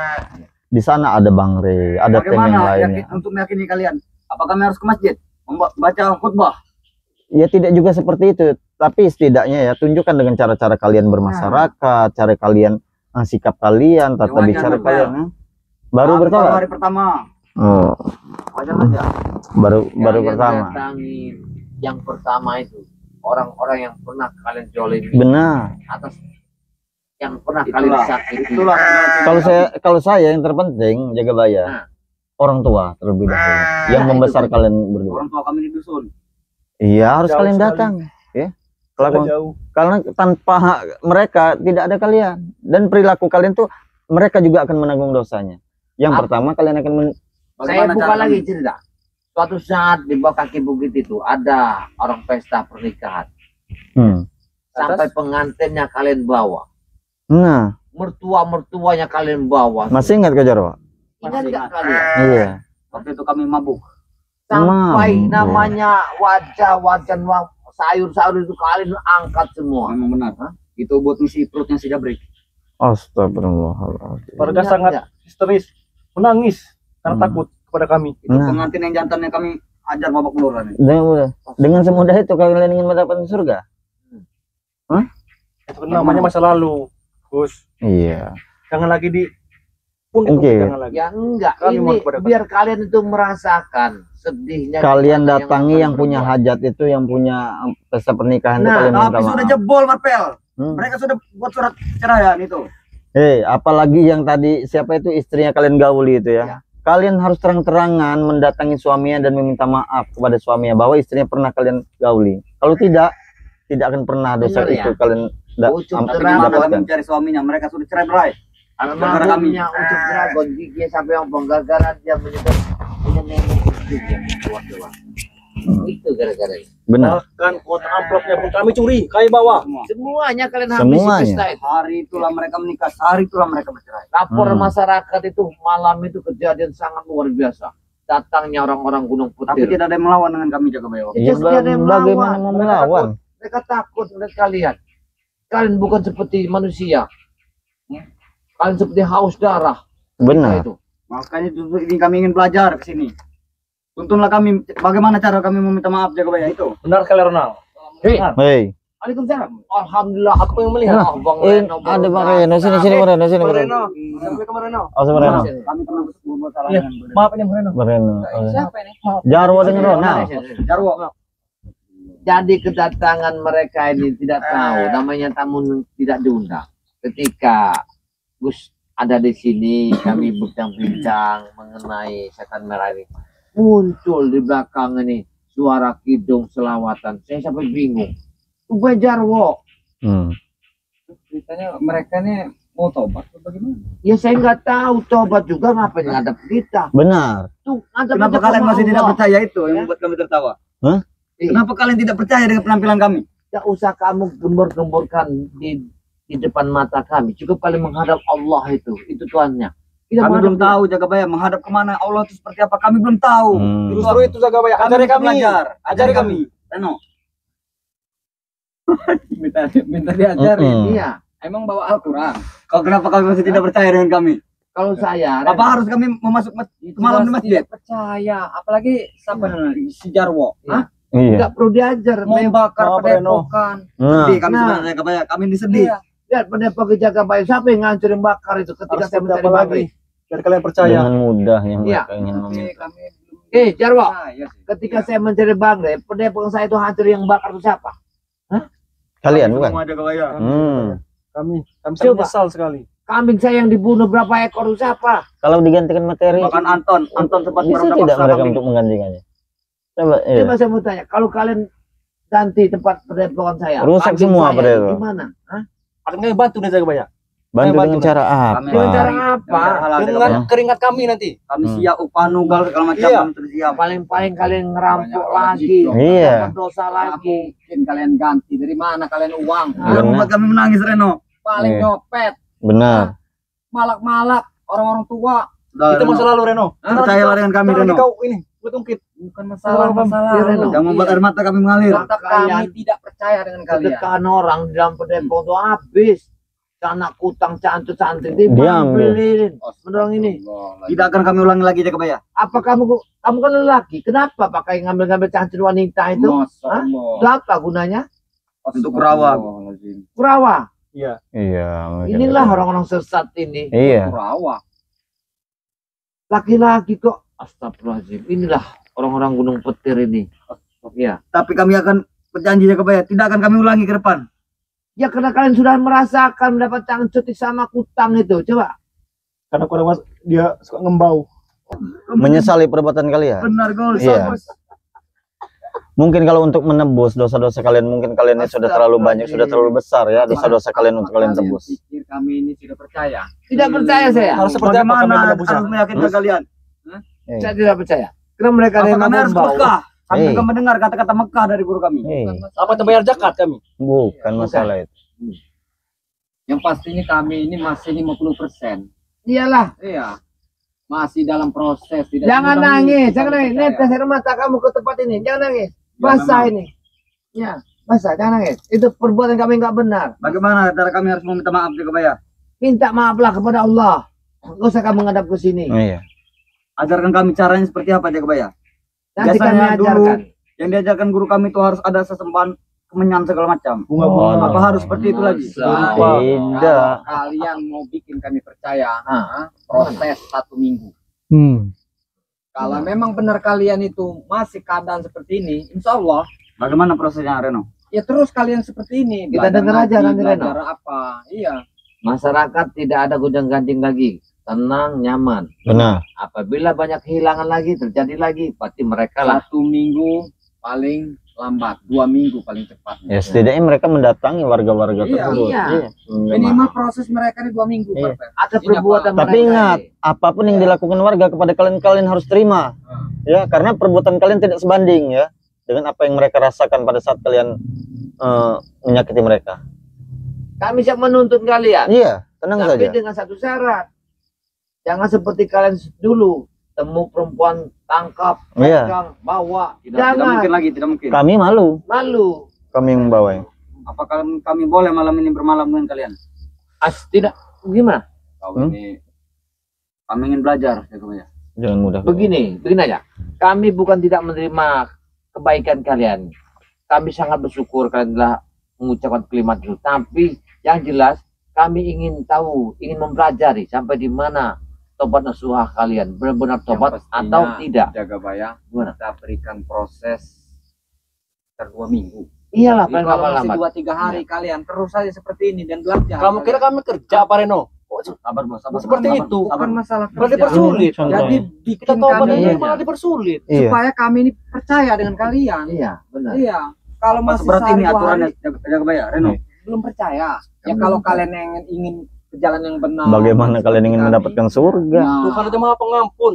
di sana ada Bang Rey, ada tim yang Bagaimana lainnya. untuk meyakini kalian? Apa kami harus ke masjid membaca khutbah? Ya tidak juga seperti itu, tapi setidaknya ya tunjukkan dengan cara-cara kalian bermasyarakat, cara kalian sikap kalian, tata wajar, bicara Bang. kalian. Baru Kami bertobat. hari pertama. Oh, Wajar saja. baru Kalian pertama. datangin yang pertama itu orang-orang yang pernah kalian jolimi Benar. atas yang pernah Itulah. kalian sakiti. Itulah. Kalau saya yang terpenting jaga Nah. bayar. Orang tua terlebih dahulu yang itu membesar betul. kalian berdua. Orang tua kami di dusun. Iya, harus Jauh kalian sekali. datang, ya. Sangat Kelakuan jauh. karena tanpa mereka tidak ada kalian dan perilaku kalian tuh mereka juga akan menanggung dosanya. Yang Apa? pertama kalian akan Saya Bagaimana buka cara lagi kami? cerita. Suatu saat di bawah kaki bukit itu ada orang pesta pernikahan. Sampai pengantinnya kalian bawa. Nah, Mertua-mertuanya kalian bawa. masih ingat Kak Jarwo? Ingat Masih nggak ingat. kalian? Iya. Waktu itu kami mabuk. Sampai Mabuk. namanya wajah-wajah sayur-sayur itu kalian angkat semua. Memang benar. Itu buat misi perutnya si Jabrik. Astagfirullahaladzim. Warga Ingat sangat nggak? histeris, menangis karena takut kepada kami. Itu Nah. pengantin yang jantannya kami ajar babak belur. Dengan semudah itu kalian ingin mendapatkan surga? Itu kan namanya masa lalu, Gus. Iya. Jangan lagi di Oke. jangan lagi. Ya enggak, Kami mau ini kepada biar kalian itu merasakan sedihnya. Kalian gimana datangi yang punya berbuat. hajat itu, yang punya pesta pernikahan itu Nah, kalian minta Tapi sudah maaf. jebol Marpel. Hmm. Mereka sudah buat surat ceraian itu. Apalagi yang tadi siapa itu istrinya kalian gauli itu ya. Ya. Kalian harus terang-terangan mendatangi suaminya dan meminta maaf kepada suaminya bahwa istrinya pernah kalian gauli. Kalau tidak akan pernah dosa Benar, itu ya. kalian Ucap Tapi terang. gimana kami dapatkan. mencari suaminya? Mereka sudah cerai berai. Almarhumnya Ucup Dragon gigi sampai ompong gara-gara dia menyebut punya nenek dia keluar Jawa. Itu gara-gara itu. Benar. Bahkan kuota amplopnya pun kami curi, kami bawa. Semuanya kalian habis Semuanya. pesta itu. Hari itulah mereka menikah, hari itulah mereka bercerai. Lapor Hmm. masyarakat itu malam itu kejadian sangat luar biasa. Datangnya orang-orang Gunung Tapi Petir. tidak ada yang melawan dengan kami jaga bayi. Iya, Just dia ada yang bagaimana melawan. mau Mereka melawan? Mereka takut melihat kalian. Kalian bukan seperti manusia. Kalian seperti haus darah. Benar. Itu. Makanya justru ini kami ingin belajar ke sini. Tuntunlah kami bagaimana cara kami meminta maaf jaga bayi itu. Benar sekali Ronald. Hei, Hei, Waalaikumsalam. Alhamdulillah aku pengen melihat. Nah, Bang Reno, ada Bang Bang Reno, sini Bang Reno, sini Bang Reno. Reno, Assalamualaikum Reno. Oh, sama Reno. Kami pernah berbuat salah Iya, dengan Bang Reno. maaf ini Bang Reno. Bang Reno. Siapa ini? Jarwo dengan Ronald. Jarwo. Jadi kedatangan mereka ini tidak tahu, namanya tamu tidak diundang. Ketika Gus ada di sini, kami bincang-bincang mengenai setan merah ini. Muncul di belakang ini suara kidung selawatan. Saya sampai bingung. Itu Jarwo. Ceritanya mereka ini mau tobat atau bagaimana? Ya saya nggak tahu, tobat juga ngapain ngadep kita. Benar. Tuh, ngadep Kenapa aja kalian sama masih tidak Allah. percaya itu yang membuat kami tertawa? Hah? Kenapa kalian tidak percaya dengan penampilan kami? Tidak usah kamu gembor-gemborkan di depan mata kami. Cukup kalian menghadap Allah itu Tuhannya. Kita Kami belum menghadap tahu jaga bayar menghadap kemana Allah itu seperti apa. Kami belum tahu. Justru itu jaga bayi. Kami Ajari minta kami. belajar. Ajari Ajari kami. Reno. minta diajarin. Mm-mm. Iya. Emang bawa Al-Quran. Kau kenapa kami masih tidak percaya dengan kami? Kalau saya, Apa harus kami memasuk malam di masjid? Percaya, apalagi siapa si Jarwo, Hah? Iya. nggak perlu diajar. mau bakar Maaf, Reno. padepokan. Nah, Sedih kami Nah. sebenarnya jaga bayar. Kami ini sedih. Iya. Lihat pendepok jaga bayi. Siapa yang ngancurin bakar itu ketika Harus saya seperti mencari apa lagi? bayi? Biar kalian percaya. dengan mudah yang Iya. mereka ingin meminta. Kami belum Jarwo, percaya sih. ketika saya mencari bangre, pendepok saya itu hancur, yang bakar itu siapa? Kalian bukan? Semua jaga bayar. Kami Coba. sangat menyesal sekali. Kambing saya yang dibunuh berapa ekor itu siapa? Kalau digantikan materi, Bahkan Anton sempat bisa meronda tidak paksa mereka kami. untuk menggantikannya? Coba, iya. Coba saya mau tanya, kalau kalian ganti tempat pendepokan saya, Rusak kambing semua saya pendepok. gimana? Hah? Akhirnya bantu dia jaga bayar. Bantu Bantu dengan lah. cara Kami Dengan apa? cara yang apa? berhalal jaga Dengan bayar. keringat kami nanti. Kami siap upah nugal segala macam Iya. kami tersiap. Paling-paling kalian ngerampok Banyak lagi, Iya. dapat dosa lagi. Mungkin kalian ganti dari mana kalian uang? Nah, Yang membuat kami menangis Reno. Paling Iya. nyopet, Benar. malak-malak orang-orang tua. Sudah, Itu Reno. masa lalu Reno. Percayalah dengan kami Jangan Reno. kau ini, gue ungkit. Bukan masalah Iya, Reno. Yang membuat air mata kami mengalir. Tetap kami tidak percaya dengan kalian. Sedekahan orang di dalam pendepok itu habis. Anak kutang cancut santri Diambil. diambilin. Mendorong ini. Tidak akan kami ulangi lagi jaga bayar. Apa kamu kan lelaki? Kenapa pakai ngambil-ngambil cancut wanita itu? Hah? Itu apa gunanya? Untuk kurawa. Kurawa. Iya. Iya. Inilah orang-orang sesat ini. Iya. Kurawa. Laki-laki kok. Astagfirullahaladzim. Inilah orang-orang Gunung Petir ini. Ya. Tapi kami akan berjanji jaga bayar. Tidak akan kami ulangi ke depan. Ya karena kalian sudah merasakan mendapat cancut sama kutang itu. Coba. Karena kurang dia suka ngembau. Menyesali perbuatan kalian. Benar gol. Iya. Mungkin kalau untuk menebus dosa-dosa kalian, mungkin kalian ini sudah terlalu banyak, sudah terlalu besar ya dosa-dosa kalian untuk kalian tebus. Pikir kami ini tidak percaya. Tidak percaya saya. Harus seperti apa kami Bagaimana menebusnya? harus meyakinkan kalian? Saya tidak percaya. Karena mereka Apa yang kami harus membau. Mekah? Kami Hei. juga mendengar kata-kata Mekah dari guru kami. Apa terbayar zakat kami? Bukan masalah itu. Yang pastinya kami ini masih 50%. Iyalah. Iya. Masih dalam proses. Tidak Jangan semudah nangis. itu Jangan kami nangis. Ini percaya. tes air mata kamu ke tempat ini. Jangan nangis. Ya, Basah memang. ini. Ya. Basah. Jangan nangis. Itu perbuatan kami nggak benar. Bagaimana cara kami harus meminta maaf jaga bayar? Minta maaflah kepada Allah. Nggak usah kamu menghadap ke sini. Iya. Ajarkan kami caranya seperti apa jaga bayar. Nanti kami Biasanya dulu ajarkan. yang diajarkan guru kami itu harus ada sesembahan kemenyan segala macam. Bunga-bunga. Apa harus seperti itu lagi? Masa. Tidak. Kalau kalian mau bikin kami percaya, proses 1 minggu. Kalau memang benar kalian itu masih keadaan seperti ini, insya Allah Bagaimana prosesnya Reno? ya terus kalian seperti ini. Kita Belajar dengar aja ngaji, nanti, Reno. belajar apa? Iya. Masyarakat tidak ada gonjang-ganjing lagi. Tenang, nyaman. Benar. Apabila banyak kehilangan lagi, terjadi lagi, pasti mereka lah. 1 minggu paling lambat 2 minggu paling cepat. Ya setidaknya mereka mendatangi warga-warga tersebut. Iya. Minimal proses mereka ini 2 minggu. Iya. Ada perbuatan Tapi mereka ingat, ini. apapun yang dilakukan warga kepada kalian harus terima. Ya, karena perbuatan kalian tidak sebanding ya dengan apa yang mereka rasakan pada saat kalian menyakiti mereka. Kami siap menuntut kalian. Iya, tenang Tapi saja. dengan satu syarat. Jangan seperti kalian dulu. Temu perempuan, tangkap, Iya. pegang, bawa. Tidak Jangan. mungkin lagi, tidak mungkin. Kami malu, Malu. kami yang membawa. Apa kami boleh malam ini bermalam dengan kalian? Tidak. Gimana? Kami ingin belajar, ya Kak. Jangan mudah. Begini aja. Kami bukan tidak menerima kebaikan kalian. Kami sangat bersyukur kalian telah mengucapkan kalimat itu. Tapi yang jelas kami ingin tahu, ingin mempelajari sampai di mana tobat nasuhah kalian, benar-benar tobat atau tidak. Jagabaya, Gimana? kita berikan proses 2 minggu. Iyalah, Jadi paling kalau masih lama-lama. 2-3 hari kalian terus saja seperti ini dan belajar. Kamu kira kami kerja apa Reno? Sabar, Bos. Sabar. Seperti sabar, itu. sabar. bukan masalah Berarti kerja. persulit. Jadi Kita bikin tobat kami ini Iya. malah dipersulit. Iya. supaya kami ini percaya dengan kalian. Iya, benar. Iya. Kalau Apa masih seperti ini sehari 2 aturannya, hari Jagabaya, Reno? belum percaya. Ya kalau kalian ingin ke jalan yang benar. Bagaimana kalian ingin seperti mendapatkan surga? Nah, Tuhan itu maha pengampun.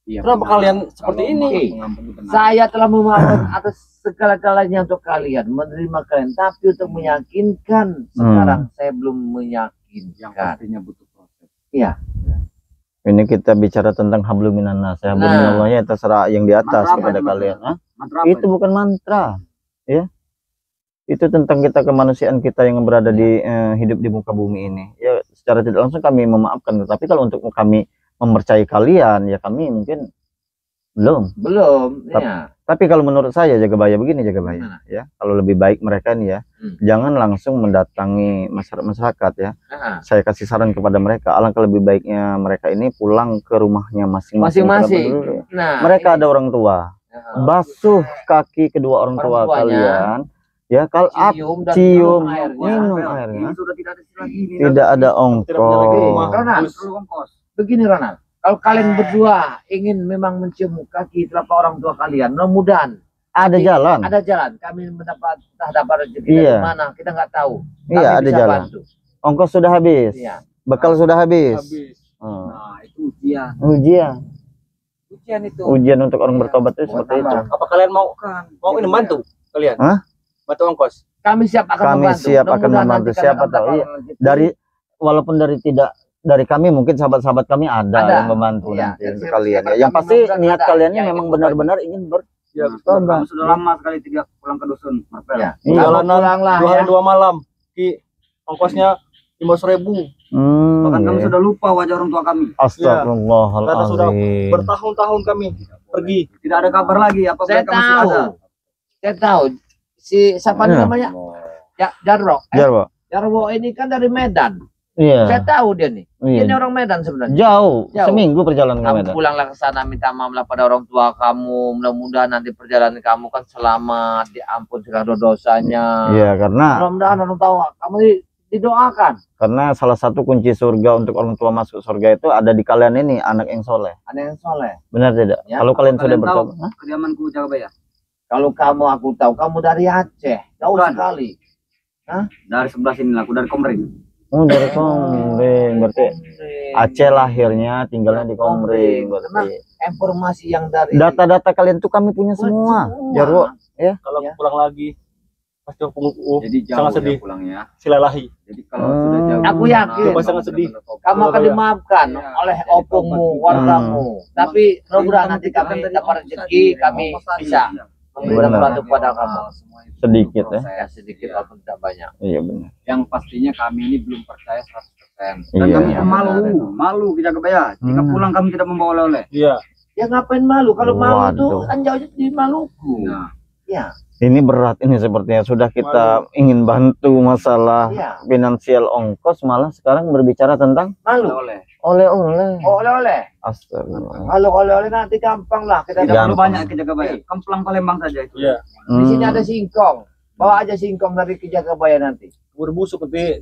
iya, Kenapa benar. kalian seperti Kalau ini? mengampuni benar. Saya telah memaafkan atas segala-galanya untuk kalian, menerima kalian. Tapi untuk meyakinkan, sekarang saya belum yang meyakinkan. pastinya butuh proses. Iya. Ini kita bicara tentang hablum minan nas. Ya, hablum Nah. minallahnya terserah yang di atas Mantra apa kepada itu, kalian. Hah? Mantra apa Itu bukan mantra, ya. Itu tentang kita kemanusiaan kita yang berada di hidup di muka bumi ini. Ya, secara tidak langsung kami memaafkan, tapi kalau untuk kami mempercayai kalian, ya kami mungkin belum. Belum. Tap- Iya. Tapi kalau menurut saya Jagabaya begini Jagabaya, Gimana? ya. Kalau lebih baik mereka nih ya, jangan langsung mendatangi masyarakat ya. Nah, Saya kasih saran kepada mereka, alangkah lebih baiknya mereka ini pulang ke rumahnya masing-masing. masing-masing. Kenapa dulu? Nah, Mereka ini. ada orang tua. Nah, Basuh kaki kedua orang tua Orang tuanya. kalian. Ya, kalau cium dan cium, minum airnya. minum Ini airnya. sudah tidak ada istilah ini. Tidak ada Tidak punya lagi rumah. ongkos. Ronald, Justru ongkos. begini Ronald. Kalau kalian berdua ingin memang mencium kaki telapak orang tua kalian, mudah-mudahan Ada jalan. ada jalan. Kami entah dapat rezeki Iya. dari mana, kita nggak tahu. Kami Iya, ada bisa jalan. bantu. Ongkos sudah habis. Iya. Bekal sudah habis. Hmm. Nah, itu ujian. Ujian. Ujian itu. Ujian untuk orang bertobat itu Buat seperti itu. apa? Apa kalian mau Bukan. ini bantu kalian? Hah? Bantu ongkos. Kami siap akan Kami membantu. siap akan Mudah-mudahan membantu. nanti kami Siapa akan tahu, dapat iya. rezeki. Dari walaupun dari kami mungkin sahabat-sahabat kami ada Ada. yang membantu Iya. nanti Dan untuk siapa- kalian. siapa Ya. Yang kami pasti mudah-mudahan niat ada kalian ini yang memang ingin benar-benar ingin Ya, bertobat. Kamu sudah lama sekali tidak pulang ke dusun, Marvel. Iya. Iya. Kamu Jalanan pulanglah 2 hari ya. 2 malam. Ki ongkosnya 500.000. Bahkan kami Iya. sudah lupa wajah orang tua kami. Karena sudah Astagfirullahaladzim. bertahun-tahun kami pergi. Tidak ada kabar lagi apa Saya mereka masih ada. tahu. Saya tahu. Si siapa Iya. namanya? Ya, Jarwo. Jarwo. Jarwo ini kan dari Medan. Iya. Saya tahu dia nih. Iya. Dia ini orang Medan sebenarnya. Jauh. Jauh. Seminggu perjalanan ke Kamu Medan. pulanglah ke sana, minta maaflah pada orang tua kamu. Mudah-mudahan nanti perjalanan kamu kan selamat, diampun segala dosanya. Iya, karena Mudah-mudahan orang tua kamu didoakan. salah satu kunci surga untuk orang tua masuk surga itu ada di kalian ini, anak yang soleh. Ada yang soleh. Benar tidak? Ya, Kalau kalian sudah Kalian tahu bertobat, hah? kediamanku Jagabaya? Kalau kamu, aku tahu kamu dari Aceh, jauh Bukan. sekali. Dari sebelah sini aku dari Komering. Oh, dari Komering. Berarti Aceh lahirnya, tinggalnya di Komering. Karena Berarti informasi yang dari data-data kalian tuh kami punya semua. Jarwo. Kalau Ya. pulang lagi pasti Jadi jauh sangat sedih. ya pulangnya. Silahi. Jadi kalau sudah jauh. Aku yakin. Coba sangat sedih. kamu akan dimaafkan Iya. oleh Jadi opungmu, tobat. wargamu. Tapi mudah-mudahan nanti kami dapat rezeki, kami bisa memberikan Benar. sesuatu kepada kamu. Sedikit ya. Ya sedikit walaupun tidak banyak. Iya benar. Yang pastinya kami ini belum percaya 100%. Dan Iya. kami Iya, malu Jagabaya. Jika Hmm. pulang kami tidak membawa oleh-oleh. Iya. Ya ngapain malu? Kalau malu tuh Waduh. kan jauhnya di Maluku. Nah, Ya, Ini berat ini sepertinya. Sudah kita ingin bantu masalah iya. finansial ongkos, malah sekarang berbicara tentang Malu. oleh. oleh-oleh. Oleh-oleh. Astagfirullah. Kalau oleh-oleh nanti gampang lah kita Tidak dapat. perlu Gampang. banyak ke Jagabaya. Kamu pulang Palembang saja itu. Iya. Di sini Hmm. ada singkong. Bawa aja singkong dari Kijagabaya nanti. Berbusuk nanti.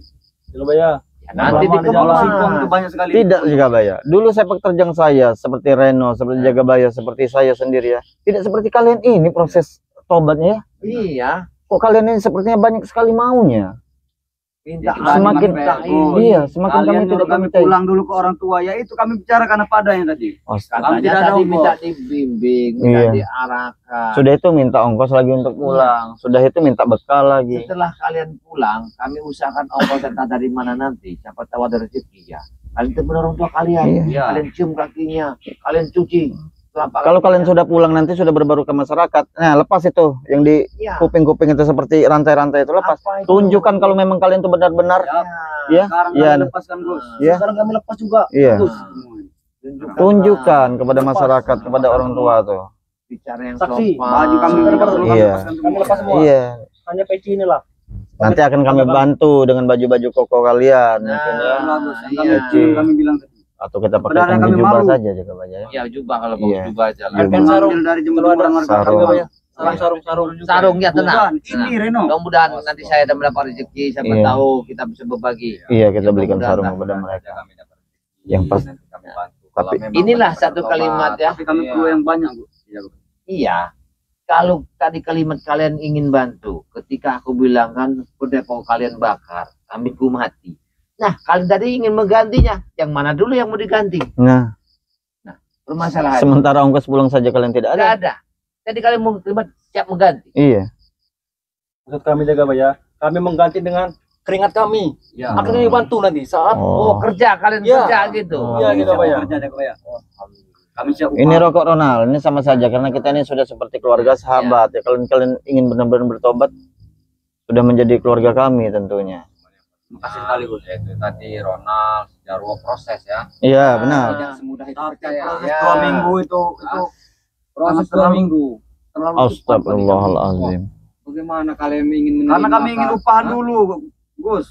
Jagabaya. Ya, nanti Lama di jalan. Singkong itu dikemas. banyak sekali. Tidak Jagabaya. Dulu sepak terjang saya seperti Reno, seperti Jagabaya, seperti saya sendiri ya. Tidak seperti kalian ini proses tobatnya ya. Iya, Kok kalian ini sepertinya banyak sekali maunya. minta Semakin iya, semakin kami Kalian tidak nyuruh kami minta. pulang dulu ke orang tua, ya itu kami bicarakan apa adanya tadi. katanya tidak ada tadi ongkos. minta dibimbing, minta Iya. diarahkan. Sudah itu minta ongkos lagi untuk pulang. Sudah itu minta bekal lagi. Setelah kalian pulang, kami usahakan ongkos entah dari mana nanti. Siapa tahu ada rezeki ya. Kalian temen orang tua kalian, Iya. kalian cium kakinya, kalian cuci. Kalau kalian sudah pulang nanti sudah berbaru ke masyarakat. Nah, lepas itu yang di ya, kuping-kuping itu seperti rantai-rantai itu lepas. apa itu? Tunjukkan kalau memang kalian itu benar-benar ya. Sekarang Iya. kami lepaskan, Gus. Ya. Sekarang kami lepas juga. Iya. Gus. Tunjukkan kepada masyarakat, kepada orang tua tuh. Bicara yang Saksi, sopan. Baju kami Iya. dulu kami Iya. lepaskan Kami lepas semua. Iya. Hanya peci inilah. Nanti akan kami bantu dengan baju-baju koko kalian Nah, mungkin ya. Bagus. Yang iya. kami bilang tadi. Atau kita pakai Sebenarnya kami jubah malu. saja jaga baja ya. Ya jubah kalau mau Iya. jubah aja lah. Jubah. Kan sarung. Ambil dari jemur Kalau ada orang sarung. Sarung. Sarung ya tenang. Bukan, ini Reno. Mudah-mudahan nanti saya ada mendapat rezeki, siapa Iya. tahu kita bisa berbagi. Iya, kita belikan mudah-mudahan sarung lah. kepada mereka. Kami dapat rezeki, Yang pas- nanti kami bantu. tapi Kalau memang Inilah mereka satu bertobat, kalimat ya. Tapi kami perlu yang banyak, Bu. Iya, Bu. Iya. Kalau tadi kalimat kalian ingin bantu, ketika aku bilang kan depot kalian bakar, kambingku mati. Nah, kalian tadi ingin menggantinya, yang mana dulu yang mau diganti? Nah, Permasalahan. sementara ongkos pulang saja kalian tidak Tidak ada. ada. Jadi kalian mau terima siap mengganti. Iya. Maksud kami jaga ya. Kami mengganti dengan keringat kami. Ya. Akan kami bantu nanti saat Oh, kerja kalian Iya. kerja gitu. Oh, Iya, gitu, Pak, ya. Kerja jaga ya. Kami siap Ini rokok Ronald, ini sama saja karena kita ini sudah seperti keluarga sahabat ya. Kalau kalian ingin benar-benar bertobat, sudah menjadi keluarga kami tentunya. Makasih sekali, Gus. Itu tadi Ronald Jarwo proses ya. Iya, benar. Tidak semudah itu Tapi percaya. proses Ya. 2 minggu itu Proses Terlalu- 2 minggu. Terlalu cepat bagi kami. Astagfirullahalazim. Bagaimana kalian ingin menerima? karena kami ingin Kak? upahan Hah? dulu, Gus.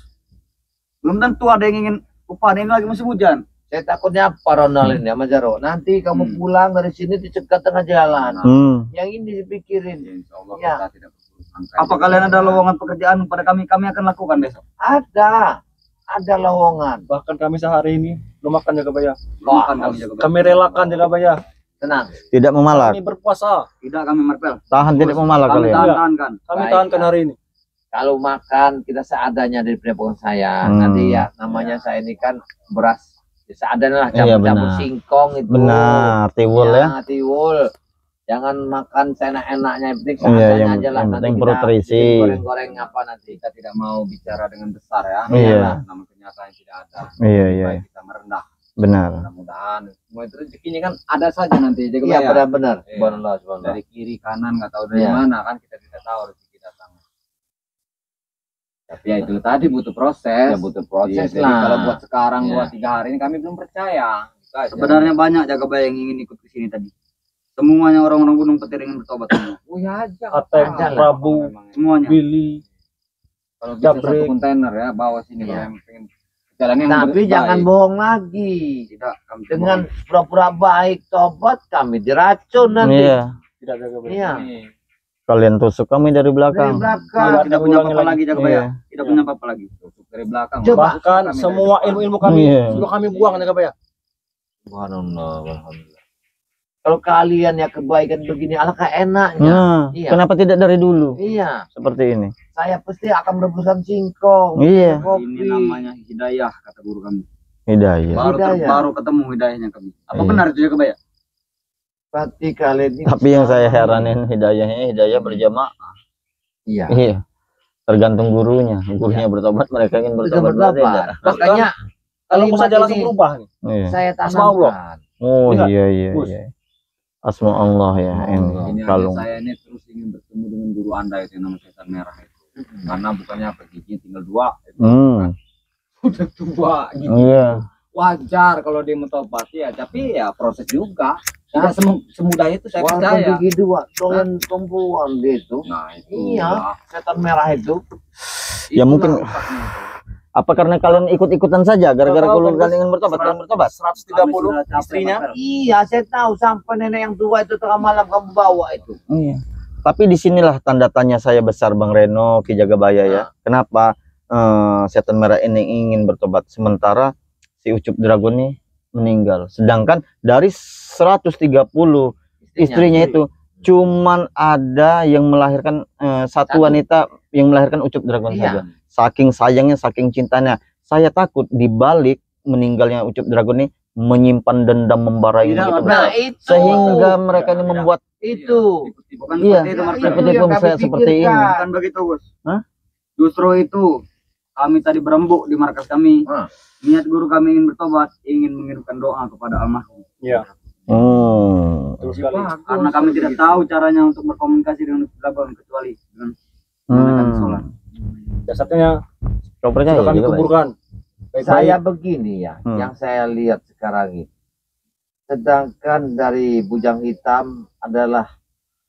Belum tentu ada yang ingin upahan, ini lagi musim hujan. Saya takutnya apa Ronald ini sama Jaro. Nanti kamu pulang dari sini dicegat tengah jalan. Yang ini dipikirin. Insya Allah Ya. kita tidak berurusan. Apa kalian ada lowongan pekerjaan pada kami? Kami akan lakukan besok. Ada lowongan. bahkan kami sehari ini belum makan jaga ya. Wah, Bukan kami jaga. Kami relakan jaga ya. tenang. Tidak memalak. Kami berpuasa. Tidak kami marpel. Tahan tidak memalak Kami kalian. tahan-tahankan. Kami Baik. tahankan hari ini. Kalau makan kita seadanya dari pendapat saya. Hmm. Nanti ya namanya saya ini kan beras ya, seadanya lah, Iya, campur-campur benar. singkong itu. Benar, tiwul ya. Tiwul. Jangan makan seenak-enaknya, yang penting Iya, seadanya yang- aja lah. yang Nanti penting kita perut terisi. bikin goreng-goreng apa nanti. Kita tidak mau bicara dengan besar ya. Iya. Namun kenyataan tidak ada. Iya, iya. Baik kita merendah. Benar. Mudah-mudahan semua itu rezekinya kan ada saja nanti. Jaga Iya, ya. benar-benar. Iya. Subhanallah, subhanallah. Dari kiri kanan nggak tahu dari Iya. mana kan kita tidak tahu rezeki datang. Tapi ya itu tadi butuh proses. Ya, butuh proses Iya, jadi lah. kalau buat sekarang Iya. 2-3 hari ini kami belum percaya. Gitu aja. Sebenarnya banyak jaga bayang yang ingin ikut ke sini tadi. Semuanya orang-orang Gunung Petir ingin bertobat semua. Oh ya aja. Ateng, apa-apa. Prabu, Memang ya. Semuanya. Billy. Kalau bisa Jabrik. 1 kontainer ya bawa sini Iya. kalau yang pengen jalannya yang Tapi baik. jangan bohong lagi. Tidak kami Dengan pura-pura baik tobat kami diracun nanti. Iya. Tidak jaga ya. Iya. Nih, Kalian tusuk kami dari Dari belakang. belakang. tidak punya apa-apa lagi jaga Iya. bayang. Tidak punya apa-apa lagi. tusuk dari belakang. Coba. Bahkan Kami semua dari depan. ilmu-ilmu kami Iya. sudah kami buang jaga ya. Subhanallah, alhamdulillah. Kalau kalian ya kebaikan begini, alangkah enaknya. Nah, Iya. kenapa tidak dari dulu? Iya, Seperti ini. saya pasti akan merebuskan singkong. Iya. Kopi. Ini namanya hidayah kata guru kami. Hidayah. Hidayah. Baru ketemu hidayahnya kami. Apa Iya. benar itu jaga bayang? Berarti kalian ini. Tapi yang saya heranin hidayahnya hidayah berjamaah. Iya. Iya. Tergantung gurunya. Gurunya bertobat, mereka ingin Bisa bertobat. bertobat. Tidak. Makanya Kalau kalimat saja langsung ini berubah nih. Iya. saya Asma Allah. tanamkan. Oh Lihat, iya iya Gus. iya. Asma Allah ya Ini ini aja kalung. saya ini terus ingin bertemu dengan guru Anda itu yang namanya setan merah itu. Karena bukannya apa giginya tinggal 2 itu. Udah tua gitu. Iya. Wajar kalau dia mentobat ya, tapi ya proses juga. Tidak semudah itu saya Walaupun percaya. gigi dua, doyan perempuan gitu. Nah, itu Iya, setan merah itu. Ya mungkin apa karena kalian ikut-ikutan saja gara-gara Tahu, kalau kan, kalian ingin bertobat kalian bertobat. 130 Kami sudah capek, istrinya. Marpel. Iya, saya tahu sampai nenek yang tua itu tengah malam kamu bawa itu. Iya. Tapi disinilah tanda tanya saya besar Bang Reno Ki Jagabaya ya. Kenapa setan merah ini ingin bertobat sementara si Ucup Dragon ini meninggal. Sedangkan dari 130 istrinya itu cuman ada yang melahirkan satu wanita yang melahirkan Ucup Dragon saja. Saking sayangnya, saking cintanya. Saya takut di balik meninggalnya Ucup Dragon ini menyimpan dendam membara ini gitu. Nah, itu. Sehingga mereka ini membuat itu. Bukan iya, seperti itu, Marcel. seperti yang kami saya seperti ini. pikirkan. Bukan begitu, Gus. Hah? Justru itu kami tadi berembuk di markas kami. Niat guru kami ingin bertobat, ingin mengirimkan doa kepada almarhum. Iya. Oh. Betul sekali. Karena kami tidak tahu caranya untuk berkomunikasi dengan Dragon kecuali dengan menggunakan sholat. Jasadnya Kau percaya sudah kami juga, Pak? kuburkan. Saya begini ya, Hmm. yang saya lihat sekarang ini. Sedangkan dari Bujang Hitam adalah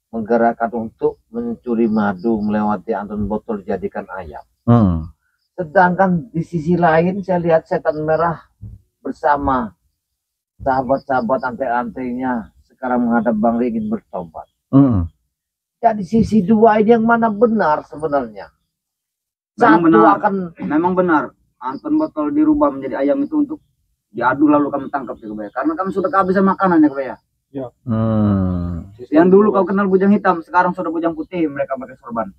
menggerakkan untuk mencuri madu melewati antun botol dijadikan ayam. Sedangkan di sisi lain saya lihat Setan Merah bersama sahabat-sahabat antek-anteknya sekarang menghadap Bang Ri ingin bertobat. Jadi sisi dua ini yang mana benar sebenarnya? Memang Satu benar. akan Memang benar. Antun botol dirubah menjadi ayam itu untuk diadu lalu kami tangkap ya Kebaya. Karena kami sudah kehabisan makanan ya Kebaya. Yang dulu kau kenal Bujang Hitam, sekarang sudah Bujang Putih, mereka pakai sorban.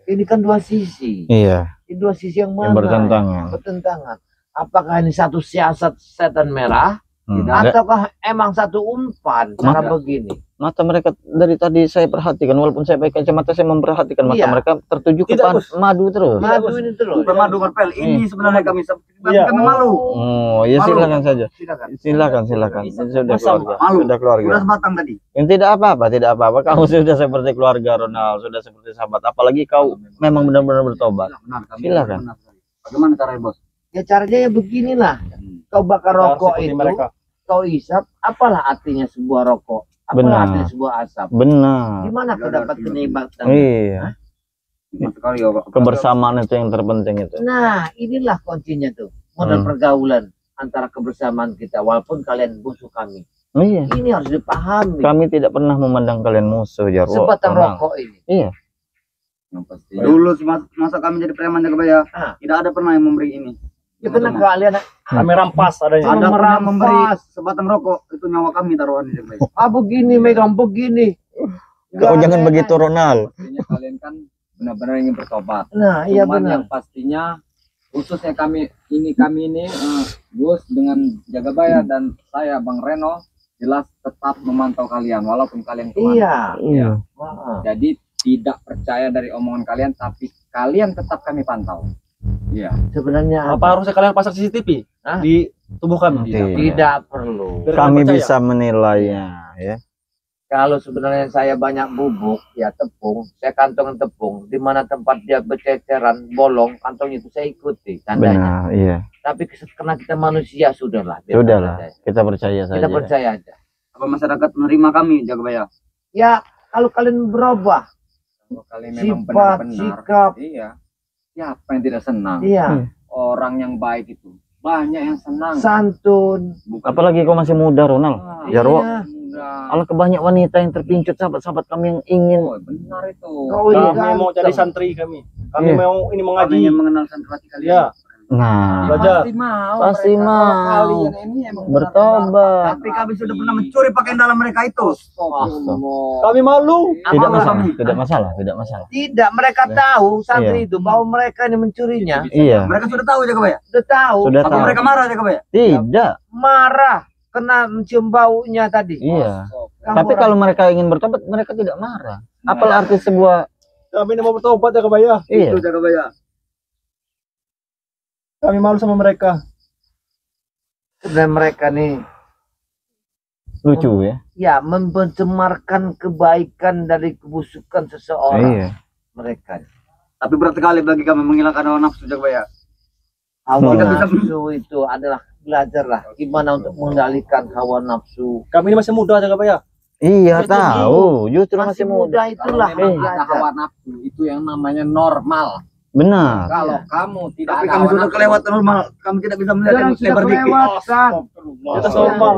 ini kan dua sisi. Iya, Ini dua sisi yang yang mana? bertentangan. Bertentangan. Apakah ini satu siasat Setan Merah Enggak. ataukah emang satu umpan cara begini? Mata mereka dari tadi saya perhatikan, walaupun saya pakai kacamata saya memperhatikan mata Iya. mereka tertuju ke Tidak, Gus. madu terus. Madu ini terus. Bukan madu Marpel, ini sebenarnya kami Iya. kami malu. Oh, ya Malu. silakan saja. Silakan. Silakan. Ini sudah Masa keluarga. malu? Sudah keluarga. Udah sebatang tadi. Yang tidak apa-apa, tidak apa-apa. Kamu sudah seperti keluarga Ronald, sudah seperti sahabat. Apalagi kau memang benar-benar bertobat. Benar, kami Silakan. benar sekali. Bagaimana caranya, Bos? Ya caranya ya beginilah. Kau bakar rokok Seperti itu, mereka. kau isap, apalah artinya sebuah rokok? Apalah Benar. artinya sebuah asap? Benar. Gimana kau dapat kenikmatan? Iya. Benar sekali ya, Pak. Kebersamaan itu yang terpenting itu. Nah, inilah kuncinya tuh. Modal pergaulan antara kebersamaan kita walaupun kalian musuh kami. Iya. Ini harus dipahami. Kami tidak pernah memandang kalian musuh, Jarwo. Sebatang Tenang. rokok ini. Iya. Yang pasti. Dulu masa kami jadi preman ya Kebaya, Ah. tidak ada pernah yang memberi ini. Ya karena kalian Kami rampas adanya. Ada pernah merampas. memberi sebatang rokok, itu nyawa kami taruhan di Kebaya. begini megang begini. Kau jangan begitu, Ronald. Pastinya kalian kan benar-benar ingin bertobat. Nah, iya Cuman benar. yang pastinya khususnya kami ini Gus dengan Jagabaya dan saya Bang Reno jelas tetap memantau kalian walaupun kalian kemana. Iya. Iya. Jadi tidak percaya dari omongan kalian tapi kalian tetap kami pantau. Iya. Sebenarnya Apa harusnya kalian pasang CCTV Hah? di tubuh kami? tidak perlu. Biar Kami percaya. bisa menilainya, ya. Kalau sebenarnya saya banyak bubuk, ya tepung, saya kantongin tepung. Di mana tempat dia berceceran, bolong, kantong itu saya ikuti tandanya. Benar, iya. Tapi karena kita manusia, sudahlah. biarkan Sudahlah, saja. kita percaya saja. Kita percaya aja. Apa masyarakat menerima kami Jagabaya? Ya, kalau kalian berubah, Kalau kalian memang sifat, benar-benar sikap, iya. Siapa yang tidak senang? iya, Orang yang baik itu banyak yang senang. santun. Apalagi kau masih muda, Ronald. Ah, Jarwo. Iya. mudah. Kalau kebanyak wanita yang terpincut, sahabat-sahabat kami yang ingin. Oh, benar itu. Kau ini Kami mau jadi ganteng. santri kami. Kami Iya. mau ini Kami mengaji. ingin mengenal santriwati kalian. Iya. Nah, Belajar. Pasti mau. Pasti mereka. mau. Kalau kalian ini emang Bertobat. Tapi kami sudah pernah mencuri pakaian dalam mereka itu. Kami malu. tidak Apa masalah, kami? tidak masalah, tidak masalah. Tidak, mereka tahu santri Iya. itu bahwa mereka ini mencurinya. Iya, Mereka sudah tahu Jagabaya. Sudah tahu, sudah Apa tahu. mereka marah Jagabaya? Tidak, marah kena mencium baunya tadi. iya. Kamu Tapi orang- kalau mereka ingin bertobat, mereka tidak marah. Apalah arti sebuah, Kami ini mau bertobat ya Kebaya. iya. Itu Jagabaya. Kami malu sama mereka. sebenarnya mereka nih Lucu ya. ya mencemarkan kebaikan dari kebusukan seseorang. Iya. Mereka Tapi berat sekali bagi kami menghilangkan hawa nafsu Jagabaya. hawa Tidak bisa- nafsu itu adalah belajarlah gimana untuk mengendalikan hawa nafsu. Kami ini masih muda ya Kebaya. Iya, Justru tahu. Justru masih muda. itulah Kalau memang belajar. ada hawa nafsu itu yang namanya normal. Benar. Kalau kamu tidak Tapi ada kami hawa sudah nafsu, kelewat normal. Kami tidak bisa melihat Sekarang yang sudah lebar dikit. kelewatan. Kita normal.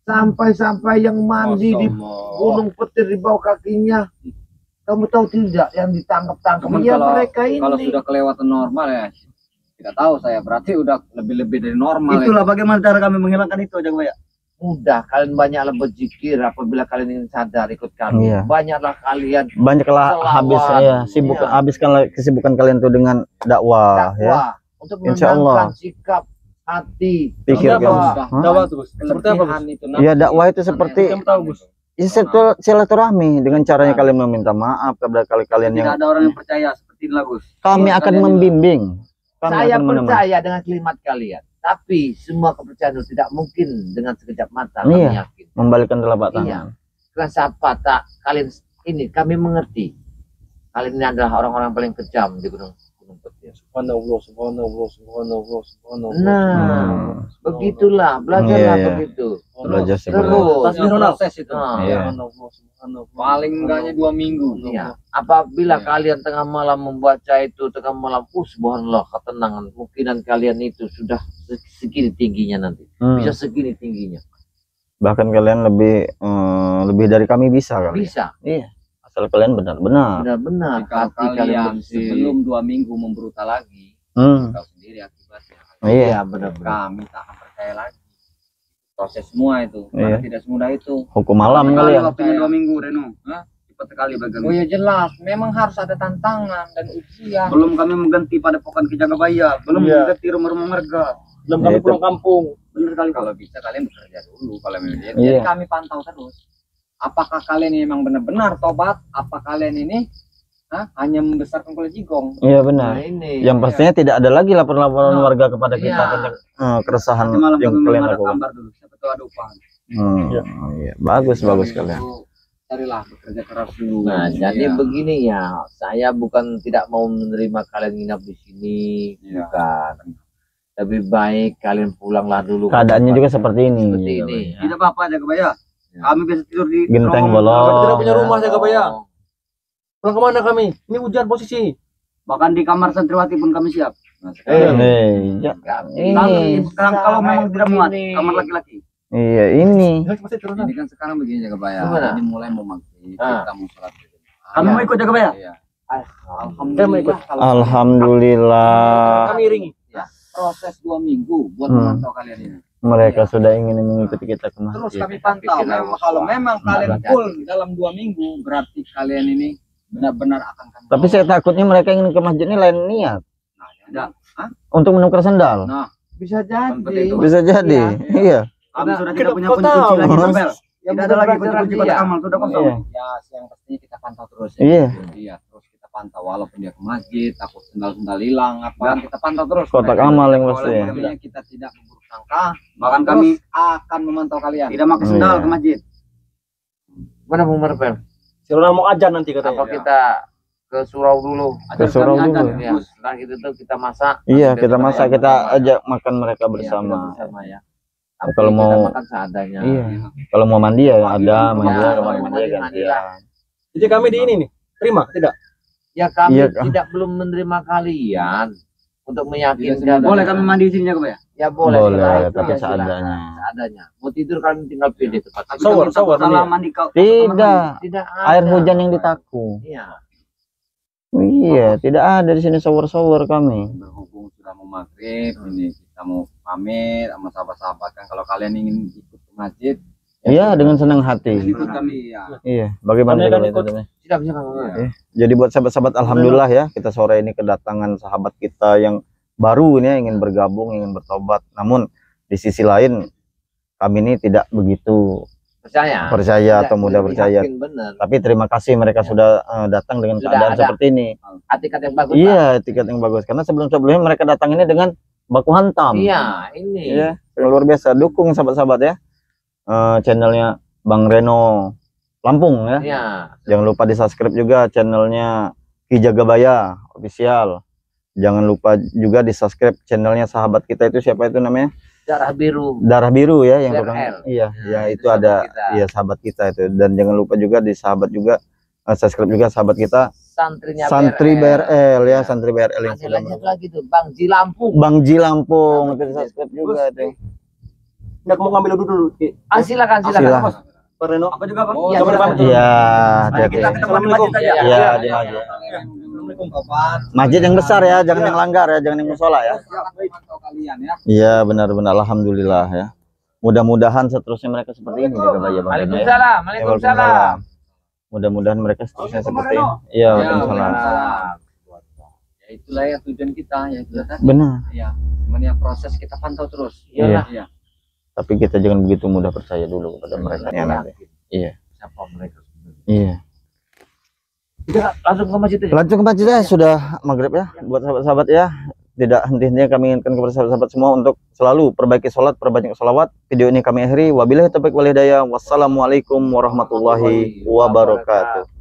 Sampai-sampai yang mandi di gunung petir di bawah kakinya. Kamu tahu tidak yang ditangkap-tangkap Cuman ya kalau- mereka ini. kalau sudah kelewatan normal ya tidak tahu saya berarti udah lebih-lebih dari normal. Itulah bagaimana cara kami menghilangkan itu Jagabaya. mudah. Kalian banyaklah berzikir apabila kalian ingin sadar ikut kami. Iya. Banyaklah kalian Banyaklah habis ya sibuk, habiskanlah kesibukan kalian tuh dengan dakwah, ya. Untuk Insya Allah. menenangkan sikap hati, Pikir dakwah terus. Seperti apa, Gus? ya dakwah itu seperti Yang tahu, Gus. silaturahmi dengan caranya kalian meminta maaf kepada kalian yang Tidak ada orang yang percaya seperti inilah, Gus. kami akan membimbing. Kami saya akan menemani. percaya dengan kalimat kalian. Tapi semua kepercayaan itu tidak mungkin dengan sekejap mata. Iya. Kami yakin. Membalikan telapak tangan. Iya. Karena siapa tak kalian ini kami mengerti. Kalian ini adalah orang-orang paling kejam di Gunung Petir. Subhanallah, subhanallah, subhanallah, subhanallah. Nah, begitulah belajarlah Iya. begitu. Belajar Terus. sebenarnya. Proses itu. Iya. Subhanallah, subhanallah. Paling enggaknya 2 minggu. Iya. Apabila Iya. kalian tengah malam membaca itu, tengah malam, subhanallah, ketenangan, kemungkinan kalian itu sudah segini tingginya nanti. Bisa segini tingginya. Bahkan kalian lebih dari kami bisa kali. Bisa. Iya. Asal kalian benar-benar. Benar-benar. Jika hati kalian bersih. sebelum 2 minggu membrutal lagi, tahu sendiri akibatnya. Iya. Benar-benar. Kami tak akan percaya lagi. Proses semua itu, karena Iya. tidak semudah itu. Hukum malam kali ya. Waktunya 2 minggu, Reno. Hah? Cepat sekali bagi kami. Oh ya jelas, memang harus ada tantangan dan ujian. Belum kami mengganti padepokan Ki Jagabaya, belum Iya. mengganti rumah-rumah warga. Belum Ya, kami itu. pulang kampung. Benar kali Kalau bisa kalian bekerja dulu kalau memang Iya. jadi kami pantau terus. Apakah kalian ini memang benar-benar tobat? Apa kalian ini hanya membesarkan kulit jigong? Iya Nah, benar. ini. Yang pastinya tidak ada lagi laporan-laporan Nah, warga kepada kita iya. tentang keresahan Nanti malam yang kami kalian menghadap lakukan. gambar dulu. Siapa tahu ada upah. Iya. Bagus kalian. Carilah bekerja keras dulu. Nah, jadi Iya. begini ya, saya bukan tidak mau menerima kalian nginap di sini, Iya. bukan. Lebih baik kalian pulanglah dulu. ke Keadaannya tempat juga seperti ini. Seperti ini. ya. Tidak apa-apa Jagabaya. Kami bisa tidur di Genteng terowongan. bolong. Kami tidak punya rumah, ya. Jagabaya. Pulang kemana kami? Ini hujan posisi. Bahkan di kamar santriwati pun kami siap. Nah, sekarang Ya. Ini. Kalau memang tidak muat, Ini. kamar laki-laki. Iya ini. Pasti turun. ini kan sekarang begini ya Kebaya. Gimana? Ini mulai mau maghrib, kita mau sholat berjamaah. Kami mau ikut Jagabaya. Iya. Saya mau ikut. Alhamdulillah. Kami iringi. Proses 2 minggu buat Hmm. memantau kalian ini. Mereka sudah ingin mengikuti kita ke Terus masjid. kami pantau. Kalau memang kalian full dalam 2 minggu, berarti kalian ini benar-benar akan kami Tapi saya takutnya mereka ingin ke masjid ini lain niat tidak. untuk menukar sendal. Nah, Bisa jadi. Bisa jadi. Iya. Kami sudah Kita tidak punya kau kunci tahu. lagi, Nobel. Yang Tidak ada lagi benar-benar kunci dia. kotak amal, sudah kosong. Iya. ya yang pastinya kita pantau terus. Iya. Iya, terus kita pantau walaupun dia ke masjid, takut sendal-sendal hilang apa, kita pantau terus. Kotak Mereka. amal yang pasti ya. Pokoknya kita tidak memburuk sangka, Bahkan terus kami akan memantau kalian. tidak pakai sendal Iya. ke masjid. Mana Bung Marvel? Si Ronald mau ajan nanti Apa katanya. kita ke surau dulu? Ke surau Kami dulu. akan Ya, setelah itu tuh kita masak. Iya, Nanti kita masak, makan kita bersama. ajak makan mereka Iya, bersama. kita bersama ya. Tapi Kalau kita mau- makan seadanya. Iya. Kalau mau mandi ya ada, mandi Ya, kamar kalau mandi mandi, gantian. Jadi kami di ini nih. Terima, tidak? Ya kami Iya, tidak belum menerima kalian untuk meyakinkan. Boleh kami mandi di sini Jagabaya? Ya boleh. Boleh, silakan. tapi Ya, silakan. seadanya. Seadanya. Mau tidur kalian tinggal pilih tempat. Tapi Shower, kami takut shower, salah iya. mandi kau. Tidak. Tidak Air ada. hujan yang ditaku. Iya. Iya, tidak ada di sini shower-shower kami. Berhubung sudah mau maghrib, ini kita mau pamit sama sahabat-sahabat kan. Kalau kalian ingin ikut ke masjid, Iya, dengan senang hati. Ikut kami ya. Iya, bagaimana Kami akan kalau ikut. itu? Siap. Jadi buat sahabat-sahabat, alhamdulillah ya, kita sore ini kedatangan sahabat kita yang baru ini ya, ingin bergabung, ingin bertobat. Namun di sisi lain kami ini tidak begitu percaya atau mudah percaya. Benar. Tapi terima kasih mereka sudah datang dengan Sudah keadaan ada. seperti ini. Atikat yang bagus. Iya, tiket yang bagus. Karena sebelum-sebelumnya mereka datang ini dengan baku hantam. Pak. Iya, ini. Iya, luar biasa. Dukung sahabat-sahabat ya. Channelnya Bang Reno Lampung ya. Iya. Jangan lupa di subscribe juga channelnya Ki Jagabaya Official. Jangan lupa juga di subscribe channelnya sahabat kita itu, siapa itu namanya? Darah biru. Darah Biru ya, yang BRL. tukang. Iya, ya Nah, itu itu ada. sahabat kita. Iya, sahabat kita itu. Dan jangan lupa juga di sahabat juga subscribe juga sahabat kita Santrinya Santri BRL ya, Iya. Santri BRL yang Ada sudah lagi, lagi tuh Bang Ji Lampung. Bang Ji Lampung itu di subscribe juga itu. Nggak mau ngambil dulu. Silakan. Silakan. Pak Reno. Apa juga Bang? Oh, Iya, Kabar silakan. pamit. Iya, Mari hati-hati. kita ketemu di masjid aja. Iya, di masjid. Masjid yang besar ya, jangan yang langgar ya, jangan yang musola ya. siap memantau kalian ya. Iya, benar-benar alhamdulillah ya. mudah-mudahan seterusnya mereka seperti ini jaga Baya Bang. Waalaikumsalam. Waalaikumsalam. Mudah-mudahan mereka seterusnya seperti ini. Iya, waalaikumsalam. Ya itulah ya tujuan kita, ya itulah tadi. Benar. Ya, cuman ya proses kita pantau terus. Iya. Iya. Tapi kita jangan begitu mudah percaya dulu kepada mereka ya nanti. Iya. Siapa mereka sebenarnya? Iya. Kita langsung ke masjid aja. Langsung ke masjid ya, sudah maghrib ya. Buat sahabat-sahabat ya, tidak henti-hentinya kami ingatkan kepada sahabat-sahabat semua untuk selalu perbaiki sholat, perbanyak sholawat. Video ini kami akhiri. Wabillahi taufiq wal hidayah. Wassalamualaikum warahmatullahi wabarakatuh.